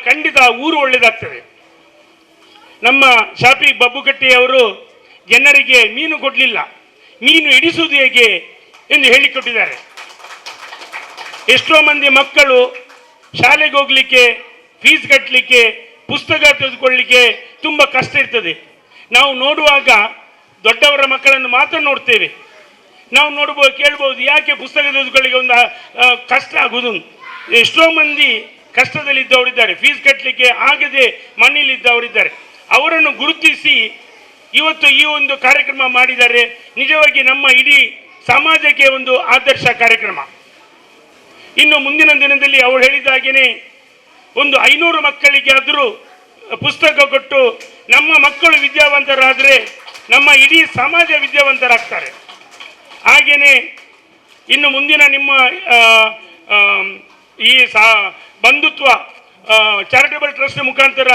ಖಂಡಿತ ಆ ಊರು ಒಳ್ಳೆಯದಾಗ್ತದೆ. ನಮ್ಮ ಶಾಪಿ ಬಬ್ಬುಕಟ್ಟಿಯವರು ಜನರಿಗೆ ಮೀನು ಕೊಡಲಿಲ್ಲ, ಮೀನು ಹಿಡಿಸುವುದು ಹೇಗೆ ಎಂದು ಹೇಳಿಕೊಟ್ಟಿದ್ದಾರೆ. ಎಷ್ಟೋ ಮಂದಿ ಮಕ್ಕಳು ಶಾಲೆಗೆ ಹೋಗಲಿಕ್ಕೆ, ಫೀಸ್ ಕಟ್ಟಲಿಕ್ಕೆ, ಪುಸ್ತಕ ತೆಗೆದುಕೊಳ್ಳಲಿಕ್ಕೆ ತುಂಬ ಕಷ್ಟ ಇರ್ತದೆ. ನಾವು ನೋಡುವಾಗ ದೊಡ್ಡವರ ಮಕ್ಕಳನ್ನು ಮಾತ್ರ ನೋಡ್ತೇವೆ. ನಾವು ನೋಡ್ಬೋದು, ಕೇಳ್ಬೋದು, ಯಾಕೆ ಪುಸ್ತಕ ತೆಗೆದುಕೊಳ್ಳಿಕ್ಕೆ ಒಂದು ಕಷ್ಟ ಆಗುವುದು. ಎಷ್ಟೋ ಮಂದಿ ಕಷ್ಟದಲ್ಲಿದ್ದವರಿದ್ದಾರೆ, ಫೀಸ್ ಕಟ್ಟಲಿಕ್ಕೆ ಆಗದೆ ಮನೆಯಲ್ಲಿದ್ದವರಿದ್ದಾರೆ. ಅವರನ್ನು ಗುರುತಿಸಿ ಇವತ್ತು ಈ ಒಂದು ಕಾರ್ಯಕ್ರಮ ಮಾಡಿದ್ದಾರೆ. ನಿಜವಾಗಿ ನಮ್ಮ ಇಡೀ ಸಮಾಜಕ್ಕೆ ಒಂದು ಆದರ್ಶ ಕಾರ್ಯಕ್ರಮ. ಇನ್ನು ಮುಂದಿನ ದಿನದಲ್ಲಿ ಅವರು ಹೇಳಿದ ಹಾಗೆಯೇ ಒಂದು 500 ಮಕ್ಕಳಿಗೆ ಆದರೂ ಪುಸ್ತಕ ಕೊಟ್ಟು ನಮ್ಮ ಮಕ್ಕಳು ವಿದ್ಯಾವಂತರಾದರೆ ನಮ್ಮ ಇಡೀ ಸಮಾಜ ವಿದ್ಯಾವಂತರಾಗ್ತಾರೆ. ಹಾಗೆಯೇ ಇನ್ನು ಮುಂದಿನ ನಿಮ್ಮ ಈ ಬಂಧುತ್ವ ಚಾರಿಟಬಲ್ ಟ್ರಸ್ಟ್ ಮುಖಾಂತರ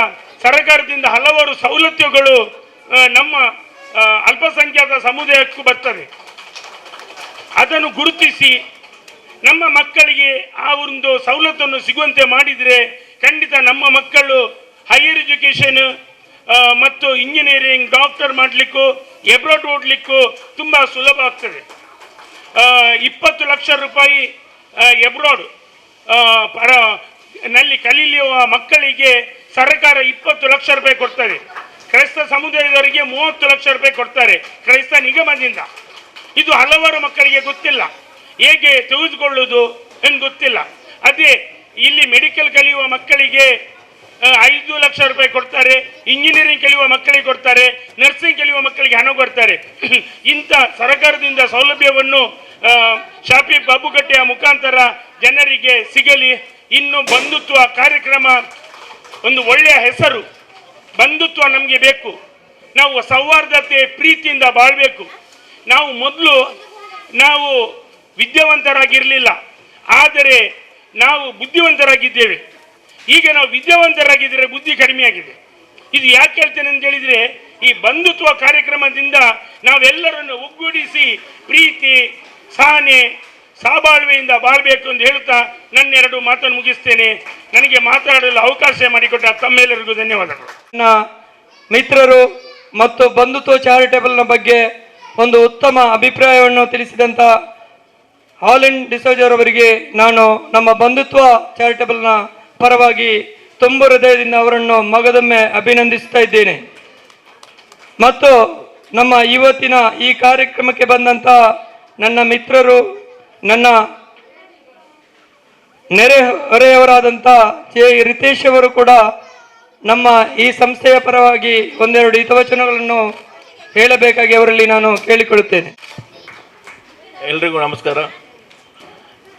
ಸರ್ಕಾರದಿಂದ ಹಲವಾರು ಸವಲತ್ತುಗಳು ನಮ್ಮ ಅಲ್ಪಸಂಖ್ಯಾತ ಸಮುದಾಯಕ್ಕೂ ಬರ್ತದೆ. ಅದನ್ನು ಗುರುತಿಸಿ ನಮ್ಮ ಮಕ್ಕಳಿಗೆ ಆ ಒಂದು ಸವಲತ್ತನ್ನು ಸಿಗುವಂತೆ ಮಾಡಿದರೆ ಖಂಡಿತ ನಮ್ಮ ಮಕ್ಕಳು ಹೈಯರ್ ಎಜುಕೇಷನ್ ಮತ್ತು ಇಂಜಿನಿಯರಿಂಗ್, ಡಾಕ್ಟರ್ ಮಾಡಲಿಕ್ಕೂ ಎಬ್ರಾಡ್ ಓಡಲಿಕ್ಕೂ ತುಂಬ ಸುಲಭ ಆಗ್ತದೆ. 20 ಲಕ್ಷ ರೂಪಾಯಿ ಎಬ್ರಾಡ್ ನಲ್ಲಿ ಕಲೀಲಿಯುವ ಮಕ್ಕಳಿಗೆ ಸರ್ಕಾರ 20 ಲಕ್ಷ ರೂಪಾಯಿ ಕೊಡ್ತಾರೆ. ಕ್ರೈಸ್ತ ಸಮುದಾಯದವರಿಗೆ 30 ಲಕ್ಷ ರೂಪಾಯಿ ಕೊಡ್ತಾರೆ ಕ್ರೈಸ್ತ ನಿಗಮದಿಂದ. ಇದು ಹಲವಾರು ಮಕ್ಕಳಿಗೆ ಗೊತ್ತಿಲ್ಲ, ಹೇಗೆ ತೆಗೆದುಕೊಳ್ಳುವುದು ಎಂದು ಗೊತ್ತಿಲ್ಲ. ಅದೇ ಇಲ್ಲಿ ಮೆಡಿಕಲ್ ಕಲಿಯುವ ಮಕ್ಕಳಿಗೆ 5 ಲಕ್ಷ ರೂಪಾಯಿ ಕೊಡ್ತಾರೆ, ಇಂಜಿನಿಯರಿಂಗ್ ಕಲಿಯುವ ಮಕ್ಕಳಿಗೆ ಕೊಡ್ತಾರೆ, ನರ್ಸಿಂಗ್ ಕಲಿಯುವ ಮಕ್ಕಳಿಗೆ ಹಣ ಕೊಡ್ತಾರೆ. ಇಂಥ ಸರ್ಕಾರದಿಂದ ಸೌಲಭ್ಯವನ್ನು ಶಾಪಿ ಬಾಬುಗಟ್ಟೆಯ ಮುಖಾಂತರ ಜನರಿಗೆ ಸಿಗಲಿ. ಇನ್ನು ಬಂಧುತ್ವ ಕಾರ್ಯಕ್ರಮ ಒಂದು ಒಳ್ಳೆಯ ಹೆಸರು. ಬಂಧುತ್ವ ನಮಗೆ ಬೇಕು. ನಾವು ಸೌಹಾರ್ದತೆ ಪ್ರೀತಿಯಿಂದ ಬಾಳಬೇಕು. ನಾವು ಮೊದಲು ನಾವು ವಿದ್ಯಾವಂತರಾಗಿರಲಿಲ್ಲ, ಆದರೆ ನಾವು ಬುದ್ಧಿವಂತರಾಗಿದ್ದೇವೆ. ಈಗ ನಾವು ವಿದ್ಯಾವಂತರಾಗಿದ್ದರೆ ಬುದ್ಧಿ ಕಡಿಮೆಯಾಗಿದೆ. ಇದು ಯಾಕೆ ಹೇಳ್ತೇನೆ ಅಂತ ಹೇಳಿದರೆ, ಈ ಬಂಧುತ್ವ ಕಾರ್ಯಕ್ರಮದಿಂದ ನಾವೆಲ್ಲರನ್ನು ಒಗ್ಗೂಡಿಸಿ ಪ್ರೀತಿ, ಸಹನೆ, ಸಹಬಾಳ್ವೆಯಿಂದ ಬಾಳ್ಬೇಕು ಎಂದು ಹೇಳುತ್ತಾ ನನ್ನೆರಡು ಮಾತನ್ನು ಮುಗಿಸ್ತೇನೆ. ನನಗೆ ಮಾತಾಡಲು ಅವಕಾಶ ಮಾಡಿಕೊಟ್ಟ ತಮ್ಮೆಲ್ಲರಿಗೂ ಧನ್ಯವಾದಗಳು. ನನ್ನ ಮಿತ್ರರು ಮತ್ತು ಬಂಧುತ್ವ ಚಾರಿಟೇಬಲ್ನ ಬಗ್ಗೆ ಒಂದು ಉತ್ತಮ ಅಭಿಪ್ರಾಯವನ್ನು ತಿಳಿಸಿದಂಥ ಹಾಲೆಂಡ್ ಡಿಸೋಜರ್ ಅವರಿಗೆ ನಾನು ನಮ್ಮ ಬಂಧುತ್ವ ಚಾರಿಟೇಬಲ್ನ ಪರವಾಗಿ ತುಂಬ ಹೃದಯದಿಂದ ಅವರನ್ನು ಮಗದೊಮ್ಮೆ ಅಭಿನಂದಿಸ್ತಾ ಇದ್ದೇನೆ. ಮತ್ತು ನಮ್ಮ ಇವತ್ತಿನ ಈ ಕಾರ್ಯಕ್ರಮಕ್ಕೆ ಬಂದಂಥ ನನ್ನ ಮಿತ್ರರು, ನನ್ನ ನೆರೆಹೊರೆಯವರಾದಂಥ ಜೆ ರಿತೇಶ್ ಅವರು ಕೂಡ ನಮ್ಮ ಈ ಸಂಸ್ಥೆಯ ಪರವಾಗಿ ಒಂದೆರಡು ಹಿತವಚನಗಳನ್ನು ಹೇಳಬೇಕಾಗಿ ಅವರಲ್ಲಿ ನಾನು ಕೇಳಿಕೊಳ್ಳುತ್ತೇನೆ. ಎಲ್ರಿಗೂ ನಮಸ್ಕಾರ.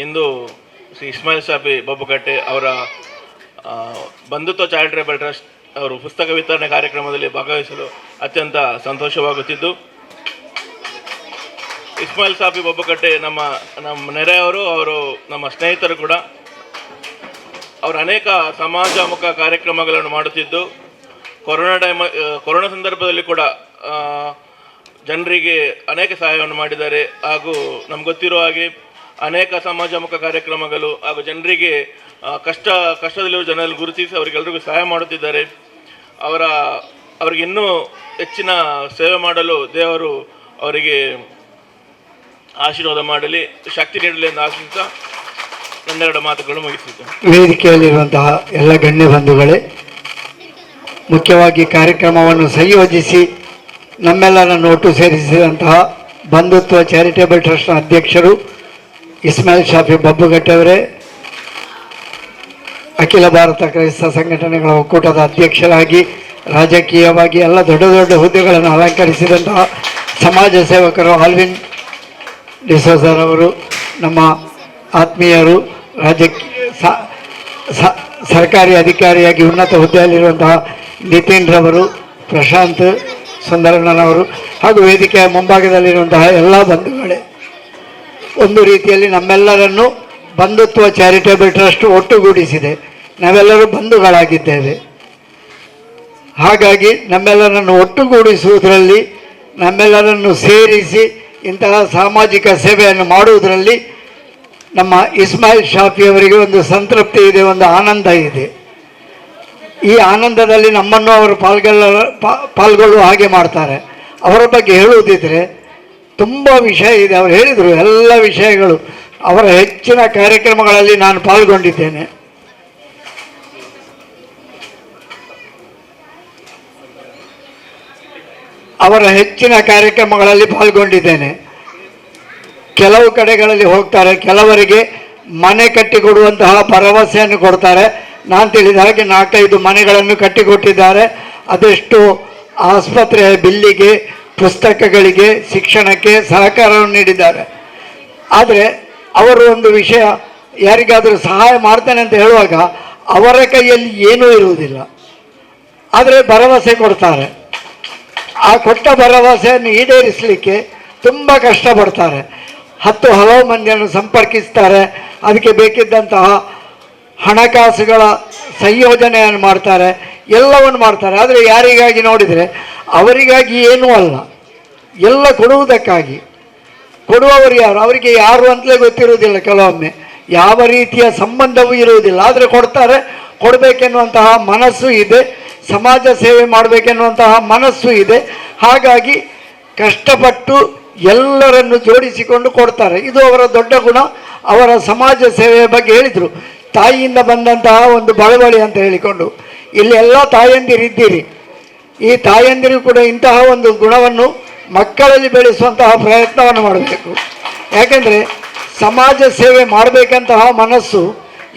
ಇಂದು ಶ್ರೀ ಇಸ್ಮಾಯಿಲ್ ಶಾಪಿ ಬಬ್ಬುಕಟ್ಟೆ ಅವರ ಬಂಧುತ್ವ ಚಾರಿಟೇಬಲ್ ಟ್ರಸ್ಟ್ ಅವರು ಪುಸ್ತಕ ವಿತರಣೆ ಕಾರ್ಯಕ್ರಮದಲ್ಲಿ ಭಾಗವಹಿಸಲು ಅತ್ಯಂತ ಸಂತೋಷವಾಗುತ್ತಿದ್ದು, ಇಸ್ಮಾಯಿಲ್ ಶಾಪಿ ಬಬ್ಬುಕಟ್ಟೆ ನಮ್ಮ ನೆರೆಯವರು, ಅವರು ನಮ್ಮ ಸ್ನೇಹಿತರು ಕೂಡ. ಅವರು ಅನೇಕ ಸಮಾಜಮುಖ ಕಾರ್ಯಕ್ರಮಗಳನ್ನು ಮಾಡುತ್ತಿದ್ದು, ಕೊರೋನಾ ಸಂದರ್ಭದಲ್ಲಿ ಕೂಡ ಜನರಿಗೆ ಅನೇಕ ಸಹಾಯವನ್ನು ಮಾಡಿದ್ದಾರೆ. ಹಾಗೂ ನಮ್ಗೆ ಗೊತ್ತಿರುವ ಹಾಗೆ ಅನೇಕ ಸಮಾಜಮುಖ ಕಾರ್ಯಕ್ರಮಗಳು ಹಾಗೂ ಜನರಿಗೆ ಕಷ್ಟದಲ್ಲಿರುವ ಜನರಲ್ಲಿ ಗುರುತಿಸಿ ಅವರಿಗೆಲ್ಲರಿಗೂ ಸಹಾಯ ಮಾಡುತ್ತಿದ್ದಾರೆ. ಅವರಿಗೆ ಇನ್ನೂ ಹೆಚ್ಚಿನ ಸೇವೆ ಮಾಡಲು ದೇವರು ಅವರಿಗೆ ಆಶೀರ್ವಾದ ಮಾಡಲಿ, ಶಕ್ತಿ ನೀಡಲಿ ಎಂದು ಆಶಿಸುತ್ತಾ ನನ್ನೆರಡು ಮಾತುಗಳು ಮುಗಿಸಿದ್ದೇನೆ. ವೇದಿಕೆಯಲ್ಲಿರುವಂತಹ ಎಲ್ಲ ಗಣ್ಯ ಬಂಧುಗಳೇ, ಮುಖ್ಯವಾಗಿ ಕಾರ್ಯಕ್ರಮವನ್ನು ಸಂಯೋಜಿಸಿ ನಮ್ಮೆಲ್ಲರನ್ನು ಒಟ್ಟು ಸೇರಿಸಿದಂತಹ ಬಂಧುತ್ವ ಚಾರಿಟೇಬಲ್ ಟ್ರಸ್ಟ್ನ ಅಧ್ಯಕ್ಷರು ಇಸ್ಮಾಯಿಲ್ ಶಾಫಿ ಬಬ್ಬುಗಟ್ಟೆಯವರೇ, ಅಖಿಲ ಭಾರತ ಕ್ರೈಸ್ತ ಸಂಘಟನೆಗಳ ಒಕ್ಕೂಟದ ಅಧ್ಯಕ್ಷರಾಗಿ ರಾಜಕೀಯವಾಗಿ ಎಲ್ಲ ದೊಡ್ಡ ದೊಡ್ಡ ಹುದ್ದೆಗಳನ್ನು ಅಲಂಕರಿಸಿದಂತಹ ಸಮಾಜ ಸೇವಕರು ಆಲ್ವಿನ್ ಡಿಸೋಜರವರು, ನಮ್ಮ ಆತ್ಮೀಯರು, ಸರ್ಕಾರಿ ಅಧಿಕಾರಿಯಾಗಿ ಉನ್ನತ ಹುದ್ದೆಯಲ್ಲಿರುವಂತಹ ನಿತಿನ್ ರವರು, ಪ್ರಶಾಂತ್ ಸುಂದರಣ್ಣನವರು ಹಾಗೂ ವೇದಿಕೆಯ ಮುಂಭಾಗದಲ್ಲಿರುವಂತಹ ಎಲ್ಲ ಬಂಧುಗಳೇ, ಒಂದು ರೀತಿಯಲ್ಲಿ ನಮ್ಮೆಲ್ಲರನ್ನು ಬಂಧುತ್ವ ಚಾರಿಟೇಬಲ್ ಟ್ರಸ್ಟ್ ಒಟ್ಟುಗೂಡಿಸಿದೆ. ನಾವೆಲ್ಲರೂ ಬಂಧುಗಳಾಗಿದ್ದೇವೆ. ಹಾಗಾಗಿ ನಮ್ಮೆಲ್ಲರನ್ನು ಒಟ್ಟುಗೂಡಿಸುವುದರಲ್ಲಿ, ನಮ್ಮೆಲ್ಲರನ್ನು ಸೇರಿಸಿ ಇಂತಹ ಸಾಮಾಜಿಕ ಸೇವೆಯನ್ನು ಮಾಡುವುದರಲ್ಲಿ ನಮ್ಮ ಇಸ್ಮಾಯಿಲ್ ಶಾಫಿಯವರಿಗೆ ಒಂದು ಸಂತೃಪ್ತಿ ಇದೆ, ಒಂದು ಆನಂದ ಇದೆ. ಈ ಆನಂದದಲ್ಲಿ ನಮ್ಮನ್ನು ಅವರು ಪಾಲ್ಗೊಳ್ಳುವ ಹಾಗೆ ಮಾಡ್ತಾರೆ. ಅವರ ಬಗ್ಗೆ ಹೇಳುವುದಿದ್ರೆ ತುಂಬ ವಿಷಯ ಇದೆ. ಅವರು ಹೇಳಿದರು ಎಲ್ಲ ವಿಷಯಗಳು. ಅವರ ಹೆಚ್ಚಿನ ಕಾರ್ಯಕ್ರಮಗಳಲ್ಲಿ ನಾನು ಪಾಲ್ಗೊಂಡಿದ್ದೇನೆ. ಕೆಲವು ಕಡೆಗಳಲ್ಲಿ ಹೋಗ್ತಾರೆ, ಕೆಲವರಿಗೆ ಮನೆ ಕಟ್ಟಿಕೊಡುವಂತಹ ಭರವಸೆಯನ್ನು ಕೊಡ್ತಾರೆ. ನಾನು ತಿಳಿದ ಹಾಗೆ 4-5 ಮನೆಗಳನ್ನು ಕಟ್ಟಿಕೊಟ್ಟಿದ್ದಾರೆ. ಅದೆಷ್ಟು ಆಸ್ಪತ್ರೆಯ ಬಿಲ್ಲಿಗೆ, ಪುಸ್ತಕಗಳಿಗೆ, ಶಿಕ್ಷಣಕ್ಕೆ ಸಹಕಾರವನ್ನು ನೀಡಿದ್ದಾರೆ. ಆದರೆ ಅವರು ಒಂದು ವಿಷಯ, ಯಾರಿಗಾದರೂ ಸಹಾಯ ಮಾಡ್ತೇನೆ ಅಂತ ಹೇಳುವಾಗ ಅವರ ಕೈಯಲ್ಲಿ ಏನೂ ಇರುವುದಿಲ್ಲ, ಆದರೆ ಭರವಸೆ ಕೊಡ್ತಾರೆ. ಆ ಕೊಟ್ಟ ಭರವಸೆಯನ್ನು ಈಡೇರಿಸಲಿಕ್ಕೆ ತುಂಬ ಕಷ್ಟಪಡ್ತಾರೆ. ಹಲವು ಮಂದಿಯನ್ನು ಸಂಪರ್ಕಿಸ್ತಾರೆ, ಅದಕ್ಕೆ ಬೇಕಿದ್ದಂತಹ ಹಣಕಾಸುಗಳ ಸಂಯೋಜನೆಯನ್ನು ಮಾಡ್ತಾರೆ, ಎಲ್ಲವನ್ನು ಮಾಡ್ತಾರೆ. ಆದರೆ ಯಾರಿಗಾಗಿ ನೋಡಿದರೆ ಅವರಿಗಾಗಿ ಏನೂ ಅಲ್ಲ, ಎಲ್ಲ ಕೊಡುವುದಕ್ಕಾಗಿ. ಕೊಡುವವರು ಯಾರು, ಅವರಿಗೆ ಯಾರು ಅಂತಲೇ ಗೊತ್ತಿರುವುದಿಲ್ಲ. ಕೆಲವೊಮ್ಮೆ ಯಾವ ರೀತಿಯ ಸಂಬಂಧವೂ ಇರುವುದಿಲ್ಲ, ಆದರೆ ಕೊಡ್ತಾರೆ. ಕೊಡಬೇಕೆನ್ನುವಂತಹ ಮನಸ್ಸು ಇದೆ, ಸಮಾಜ ಸೇವೆ ಮಾಡಬೇಕೆನ್ನುವಂತಹ ಮನಸ್ಸು ಇದೆ. ಹಾಗಾಗಿ ಕಷ್ಟಪಟ್ಟು ಎಲ್ಲರನ್ನು ಜೋಡಿಸಿಕೊಂಡು ಕೊಡ್ತಾರೆ. ಇದು ಅವರ ದೊಡ್ಡ ಗುಣ. ಅವರ ಸಮಾಜ ಸೇವೆಯ ಬಗ್ಗೆ ಹೇಳಿದರು, ತಾಯಿಯಿಂದ ಬಂದಂತಹ ಒಂದು ಬಳವಳಿ ಅಂತ ಹೇಳಿಕೊಂಡು. ಇಲ್ಲಿ ಎಲ್ಲ ತಾಯಂದಿರಿದ್ದೀರಿ. ಈ ತಾಯಂದಿರು ಕೂಡ ಇಂತಹ ಒಂದು ಗುಣವನ್ನು ಮಕ್ಕಳಲ್ಲಿ ಬೆಳೆಸುವಂತಹ ಪ್ರಯತ್ನವನ್ನು ಮಾಡಬೇಕು. ಯಾಕೆಂದರೆ ಸಮಾಜ ಸೇವೆ ಮಾಡಬೇಕಂತಹ ಮನಸ್ಸು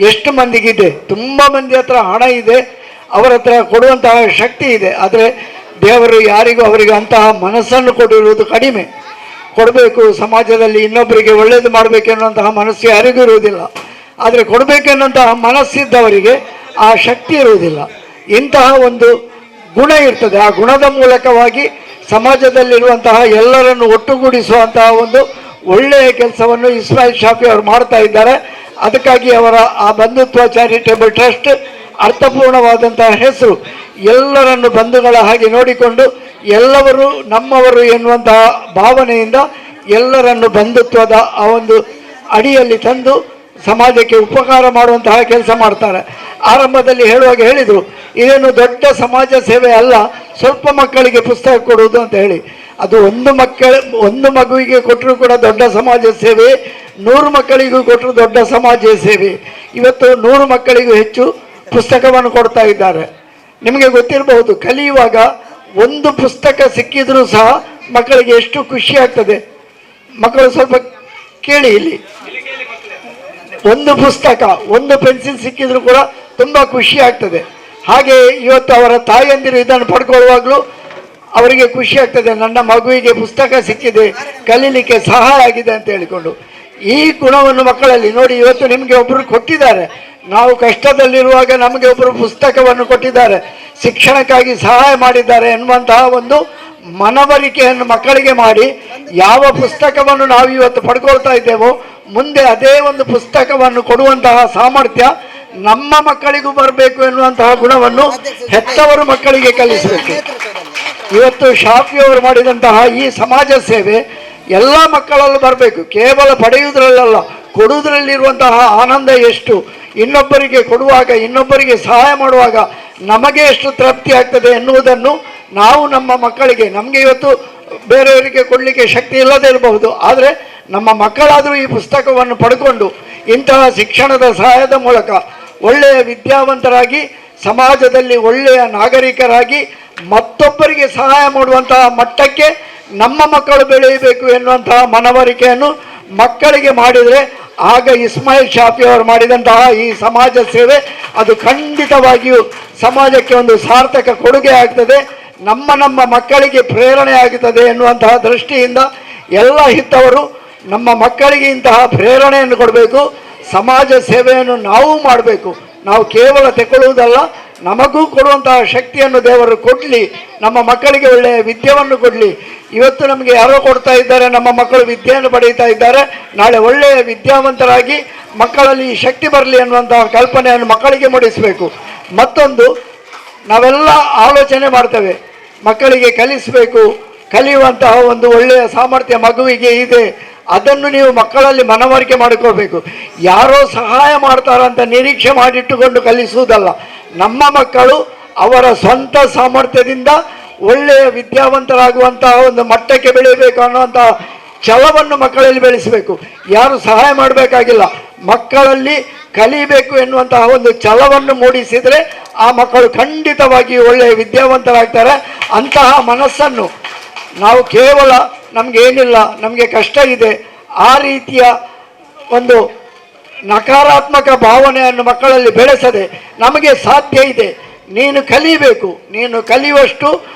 ಎಷ್ಟು ಮಂದಿಗಿದೆ. ತುಂಬ ಮಂದಿ ಹತ್ರ ಹಣ ಇದೆ, ಅವರ ಹತ್ರ ಕೊಡುವಂತಹ ಶಕ್ತಿ ಇದೆ. ಆದರೆ ದೇವರು ಯಾರಿಗೂ ಅವರಿಗೆ ಅಂತಹ ಮನಸ್ಸನ್ನು ಕೊಟ್ಟಿರುವುದು ಕಡಿಮೆ. ಕೊಡಬೇಕು, ಸಮಾಜದಲ್ಲಿ ಇನ್ನೊಬ್ಬರಿಗೆ ಒಳ್ಳೆಯದು ಮಾಡಬೇಕೆನ್ನುವಂತಹ ಮನಸ್ಸು ಯಾರಿಗೂ ಇರುವುದಿಲ್ಲ. ಆದರೆ ಕೊಡಬೇಕೆನ್ನುವಂತಹ ಮನಸ್ಸಿದ್ದವರಿಗೆ ಆ ಶಕ್ತಿ ಇರುವುದಿಲ್ಲ. ಇಂತಹ ಒಂದು ಗುಣ ಇರ್ತದೆ. ಆ ಗುಣದ ಮೂಲಕವಾಗಿ ಸಮಾಜದಲ್ಲಿರುವಂತಹ ಎಲ್ಲರನ್ನು ಒಟ್ಟುಗೂಡಿಸುವಂತಹ ಒಂದು ಒಳ್ಳೆಯ ಕೆಲಸವನ್ನು ಇಸ್ಮಾಯಿಲ್ ಶಾಫಿ ಅವರು ಮಾಡ್ತಾ ಇದ್ದಾರೆ. ಅದಕ್ಕಾಗಿ ಅವರ ಆ ಬಂಧುತ್ವ ಚಾರಿಟೇಬಲ್ ಟ್ರಸ್ಟ್ ಅರ್ಥಪೂರ್ಣವಾದಂತಹ ಹೆಸರು. ಎಲ್ಲರನ್ನು ಬಂಧುಗಳ ಹಾಗೆ ನೋಡಿಕೊಂಡು ಎಲ್ಲವರು ನಮ್ಮವರು ಎನ್ನುವಂತಹ ಭಾವನೆಯಿಂದ ಎಲ್ಲರನ್ನು ಬಂಧುತ್ವದ ಆ ಒಂದು ಅಡಿಯಲ್ಲಿ ತಂದು ಸಮಾಜಕ್ಕೆ ಉಪಕಾರ ಮಾಡುವಂತಹ ಕೆಲಸ ಮಾಡ್ತಾರೆ. ಆರಂಭದಲ್ಲಿ ಹೇಳುವಾಗ ಹೇಳಿದರು, ಇದೇನು ದೊಡ್ಡ ಸಮಾಜ ಸೇವೆ ಅಲ್ಲ, ಸ್ವಲ್ಪ ಮಕ್ಕಳಿಗೆ ಪುಸ್ತಕ ಕೊಡುವುದು ಅಂತ ಹೇಳಿ. ಅದು ಒಂದು ಮಗುವಿಗೆ ಕೊಟ್ಟರೂ ಕೂಡ ದೊಡ್ಡ ಸಮಾಜ ಸೇವೆ, 100 ಮಕ್ಕಳಿಗೂ ಕೊಟ್ಟರು ದೊಡ್ಡ ಸಮಾಜ ಸೇವೆ. ಇವತ್ತು 100 ಮಕ್ಕಳಿಗೂ ಹೆಚ್ಚು ಪುಸ್ತಕವನ್ನು ಕೊಡ್ತಾ ಇದ್ದಾರೆ. ನಿಮಗೆ ಗೊತ್ತಿರಬಹುದು, ಕಲಿಯುವಾಗ ಒಂದು ಪುಸ್ತಕ ಸಿಕ್ಕಿದ್ರೂ ಸಹ ಮಕ್ಕಳಿಗೆ ಎಷ್ಟು ಖುಷಿ ಆಗ್ತದೆ. ಮಕ್ಕಳು ಸ್ವಲ್ಪ ಕೇಳಿ, ಇಲ್ಲಿ ಒಂದು ಪುಸ್ತಕ, ಒಂದು ಪೆನ್ಸಿಲ್ ಸಿಕ್ಕಿದ್ರೂ ಕೂಡ ತುಂಬ ಖುಷಿ ಆಗ್ತದೆ. ಹಾಗೆ ಇವತ್ತು ಅವರ ತಾಯಂದಿರು ಇದನ್ನು ಪಡ್ಕೊಳ್ಳುವಾಗಲೂ ಅವರಿಗೆ ಖುಷಿ ಆಗ್ತದೆ, ನನ್ನ ಮಗುವಿಗೆ ಪುಸ್ತಕ ಸಿಕ್ಕಿದೆ, ಕಲೀಲಿಕ್ಕೆ ಸಹಾಯ ಆಗಿದೆ ಅಂತ ಹೇಳಿಕೊಂಡು. ಈ ಗುಣವನ್ನು ಮಕ್ಕಳಲ್ಲಿ ನೋಡಿ. ಇವತ್ತು ನಿಮಗೆ ಒಬ್ಬರು ಕೊಟ್ಟಿದ್ದಾರೆ, ನಾವು ಕಷ್ಟದಲ್ಲಿರುವಾಗ ನಮಗೆ ಒಬ್ಬರು ಪುಸ್ತಕವನ್ನು ಕೊಟ್ಟಿದ್ದಾರೆ, ಶಿಕ್ಷಣಕ್ಕಾಗಿ ಸಹಾಯ ಮಾಡಿದ್ದಾರೆ ಎನ್ನುವಂತಹ ಒಂದು ಮನವರಿಕೆಯನ್ನು ಮಕ್ಕಳಿಗೆ ಮಾಡಿ, ಯಾವ ಪುಸ್ತಕವನ್ನು ನಾವು ಇವತ್ತು ಪಡ್ಕೊಳ್ತಾ ಇದ್ದೇವೋ ಮುಂದೆ ಅದೇ ಒಂದು ಪುಸ್ತಕವನ್ನು ಕೊಡುವಂತಹ ಸಾಮರ್ಥ್ಯ ನಮ್ಮ ಮಕ್ಕಳಿಗೂ ಬರಬೇಕು ಎನ್ನುವಂತಹ ಗುಣವನ್ನು ಹೆತ್ತವರು ಮಕ್ಕಳಿಗೆ ಕಲಿಸಬೇಕು. ಇವತ್ತು ಶಾಫಿಯವರು ಮಾಡಿದಂತಹ ಈ ಸಮಾಜ ಸೇವೆ ಎಲ್ಲ ಮಕ್ಕಳಲ್ಲೂ ಬರಬೇಕು. ಕೇವಲ ಪಡೆಯುವುದರಲ್ಲ, ಕೊಡುವುದರಲ್ಲಿರುವಂತಹ ಆನಂದ ಎಷ್ಟು, ಇನ್ನೊಬ್ಬರಿಗೆ ಕೊಡುವಾಗ, ಇನ್ನೊಬ್ಬರಿಗೆ ಸಹಾಯ ಮಾಡುವಾಗ ನಮಗೆ ಎಷ್ಟು ತೃಪ್ತಿ ಆಗ್ತದೆ ಎನ್ನುವುದನ್ನು ನಾವು ನಮ್ಮ ಮಕ್ಕಳಿಗೆ, ನಮಗೆ ಇವತ್ತು ಬೇರೆಯವರಿಗೆ ಕೊಡಲಿಕ್ಕೆ ಶಕ್ತಿ ಇಲ್ಲದೇ ಇರಬಹುದು, ಆದರೆ ನಮ್ಮ ಮಕ್ಕಳಾದರೂ ಈ ಪುಸ್ತಕವನ್ನು ಪಡ್ಕೊಂಡು ಇಂತಹ ಶಿಕ್ಷಣದ ಸಹಾಯದ ಮೂಲಕ ಒಳ್ಳೆಯ ವಿದ್ಯಾವಂತರಾಗಿ ಸಮಾಜದಲ್ಲಿ ಒಳ್ಳೆಯ ನಾಗರಿಕರಾಗಿ ಮತ್ತೊಬ್ಬರಿಗೆ ಸಹಾಯ ಮಾಡುವಂತಹ ಮಟ್ಟಕ್ಕೆ ನಮ್ಮ ಮಕ್ಕಳು ಬೆಳೆಯಬೇಕು ಎನ್ನುವಂತಹ ಮನವರಿಕೆಯನ್ನು ಮಕ್ಕಳಿಗೆ ಮಾಡಿದರೆ ಆಗ ಇಸ್ಮಾಯಿಲ್ ಶಾಫಿ ಅವರು ಮಾಡಿದಂತಹ ಈ ಸಮಾಜ ಸೇವೆ ಅದು ಖಂಡಿತವಾಗಿಯೂ ಸಮಾಜಕ್ಕೆ ಒಂದು ಸಾರ್ಥಕ ಕೊಡುಗೆ ಆಗ್ತದೆ, ನಮ್ಮ ಮಕ್ಕಳಿಗೆ ಪ್ರೇರಣೆ ಆಗುತ್ತದೆ ಎನ್ನುವಂತಹ ದೃಷ್ಟಿಯಿಂದ ಎಲ್ಲ ಹಿತವರು ನಮ್ಮ ಮಕ್ಕಳಿಗೆ ಇಂತಹ ಪ್ರೇರಣೆಯನ್ನು ಕೊಡಬೇಕು. ಸಮಾಜ ಸೇವೆಯನ್ನು ನಾವು ಮಾಡಬೇಕು. ನಾವು ಕೇವಲ ತೆಗೊಳ್ಳುವುದಲ್ಲ, ನಮಗೂ ಕೊಡುವಂತಹ ಶಕ್ತಿಯನ್ನು ದೇವರು ಕೊಡಲಿ, ನಮ್ಮ ಮಕ್ಕಳಿಗೆ ಒಳ್ಳೆಯ ವಿದ್ಯೆಯನ್ನು ಕೊಡಲಿ. ಇವತ್ತು ನಮಗೆ ಯಾರೋ ಕೊಡ್ತಾ ಇದ್ದಾರೆ, ನಮ್ಮ ಮಕ್ಕಳು ವಿದ್ಯೆಯನ್ನು ಪಡೀತಾ ಇದ್ದಾರೆ, ನಾಳೆ ಒಳ್ಳೆಯ ವಿದ್ಯಾವಂತರಾಗಿ ಮಕ್ಕಳಲ್ಲಿ ಈ ಶಕ್ತಿ ಬರಲಿ ಅನ್ನುವಂತಹ ಕಲ್ಪನೆಯನ್ನು ಮಕ್ಕಳಿಗೆ ಮೂಡಿಸಬೇಕು. ಮತ್ತೊಂದು, ನಾವೆಲ್ಲ ಆಲೋಚನೆ ಮಾಡ್ತೇವೆ, ಮಕ್ಕಳಿಗೆ ಕಲಿಸಬೇಕು, ಕಲಿಯುವಂತಹ ಒಂದು ಒಳ್ಳೆಯ ಸಾಮರ್ಥ್ಯ ಮಗುವಿಗೆ ಇದೆ, ಅದನ್ನು ನೀವು ಮಕ್ಕಳಲ್ಲಿ ಮನವರಿಕೆ ಮಾಡಿಕೋಬೇಕು. ಯಾರೋ ಸಹಾಯ ಮಾಡ್ತಾರಂತ ನಿರೀಕ್ಷೆ ಮಾಡಿಟ್ಟುಕೊಂಡು ಕಲಿಸುವುದಲ್ಲ. ನಮ್ಮ ಮಕ್ಕಳು ಅವರ ಸ್ವಂತ ಸಾಮರ್ಥ್ಯದಿಂದ ಒಳ್ಳೆಯ ವಿದ್ಯಾವಂತರಾಗುವಂತಹ ಒಂದು ಮಟ್ಟಕ್ಕೆ ಬೆಳೆಯಬೇಕು ಅನ್ನುವಂತಹ ಛಲವನ್ನು ಮಕ್ಕಳಲ್ಲಿ ಬೆಳೆಸಬೇಕು. ಯಾರು ಸಹಾಯ ಮಾಡಬೇಕಾಗಿಲ್ಲ, ಮಕ್ಕಳಲ್ಲಿ ಕಲಿಬೇಕು ಎನ್ನುವಂತಹ ಒಂದು ಛಲವನ್ನು ಮೂಡಿಸಿದರೆ ಆ ಮಕ್ಕಳು ಖಂಡಿತವಾಗಿ ಒಳ್ಳೆಯ ವಿದ್ಯಾವಂತರಾಗ್ತಾರೆ. ಅಂತಹ ಮನಸ್ಸನ್ನು ನಾವು ಕೇವಲ ನಮಗೇನಿಲ್ಲ, ನಮಗೆ ಕಷ್ಟ ಇದೆ, ಆ ರೀತಿಯ ಒಂದು ನಕಾರಾತ್ಮಕ ಭಾವನೆಯನ್ನು ಮಕ್ಕಳಲ್ಲಿ ಬೆಳೆಸದೆ ನಮಗೆ ಸಾಧ್ಯ ಇದೆ, ನೀನು ಕಲಿಬೇಕು, ನೀನು ಕಲಿಯುವಷ್ಟು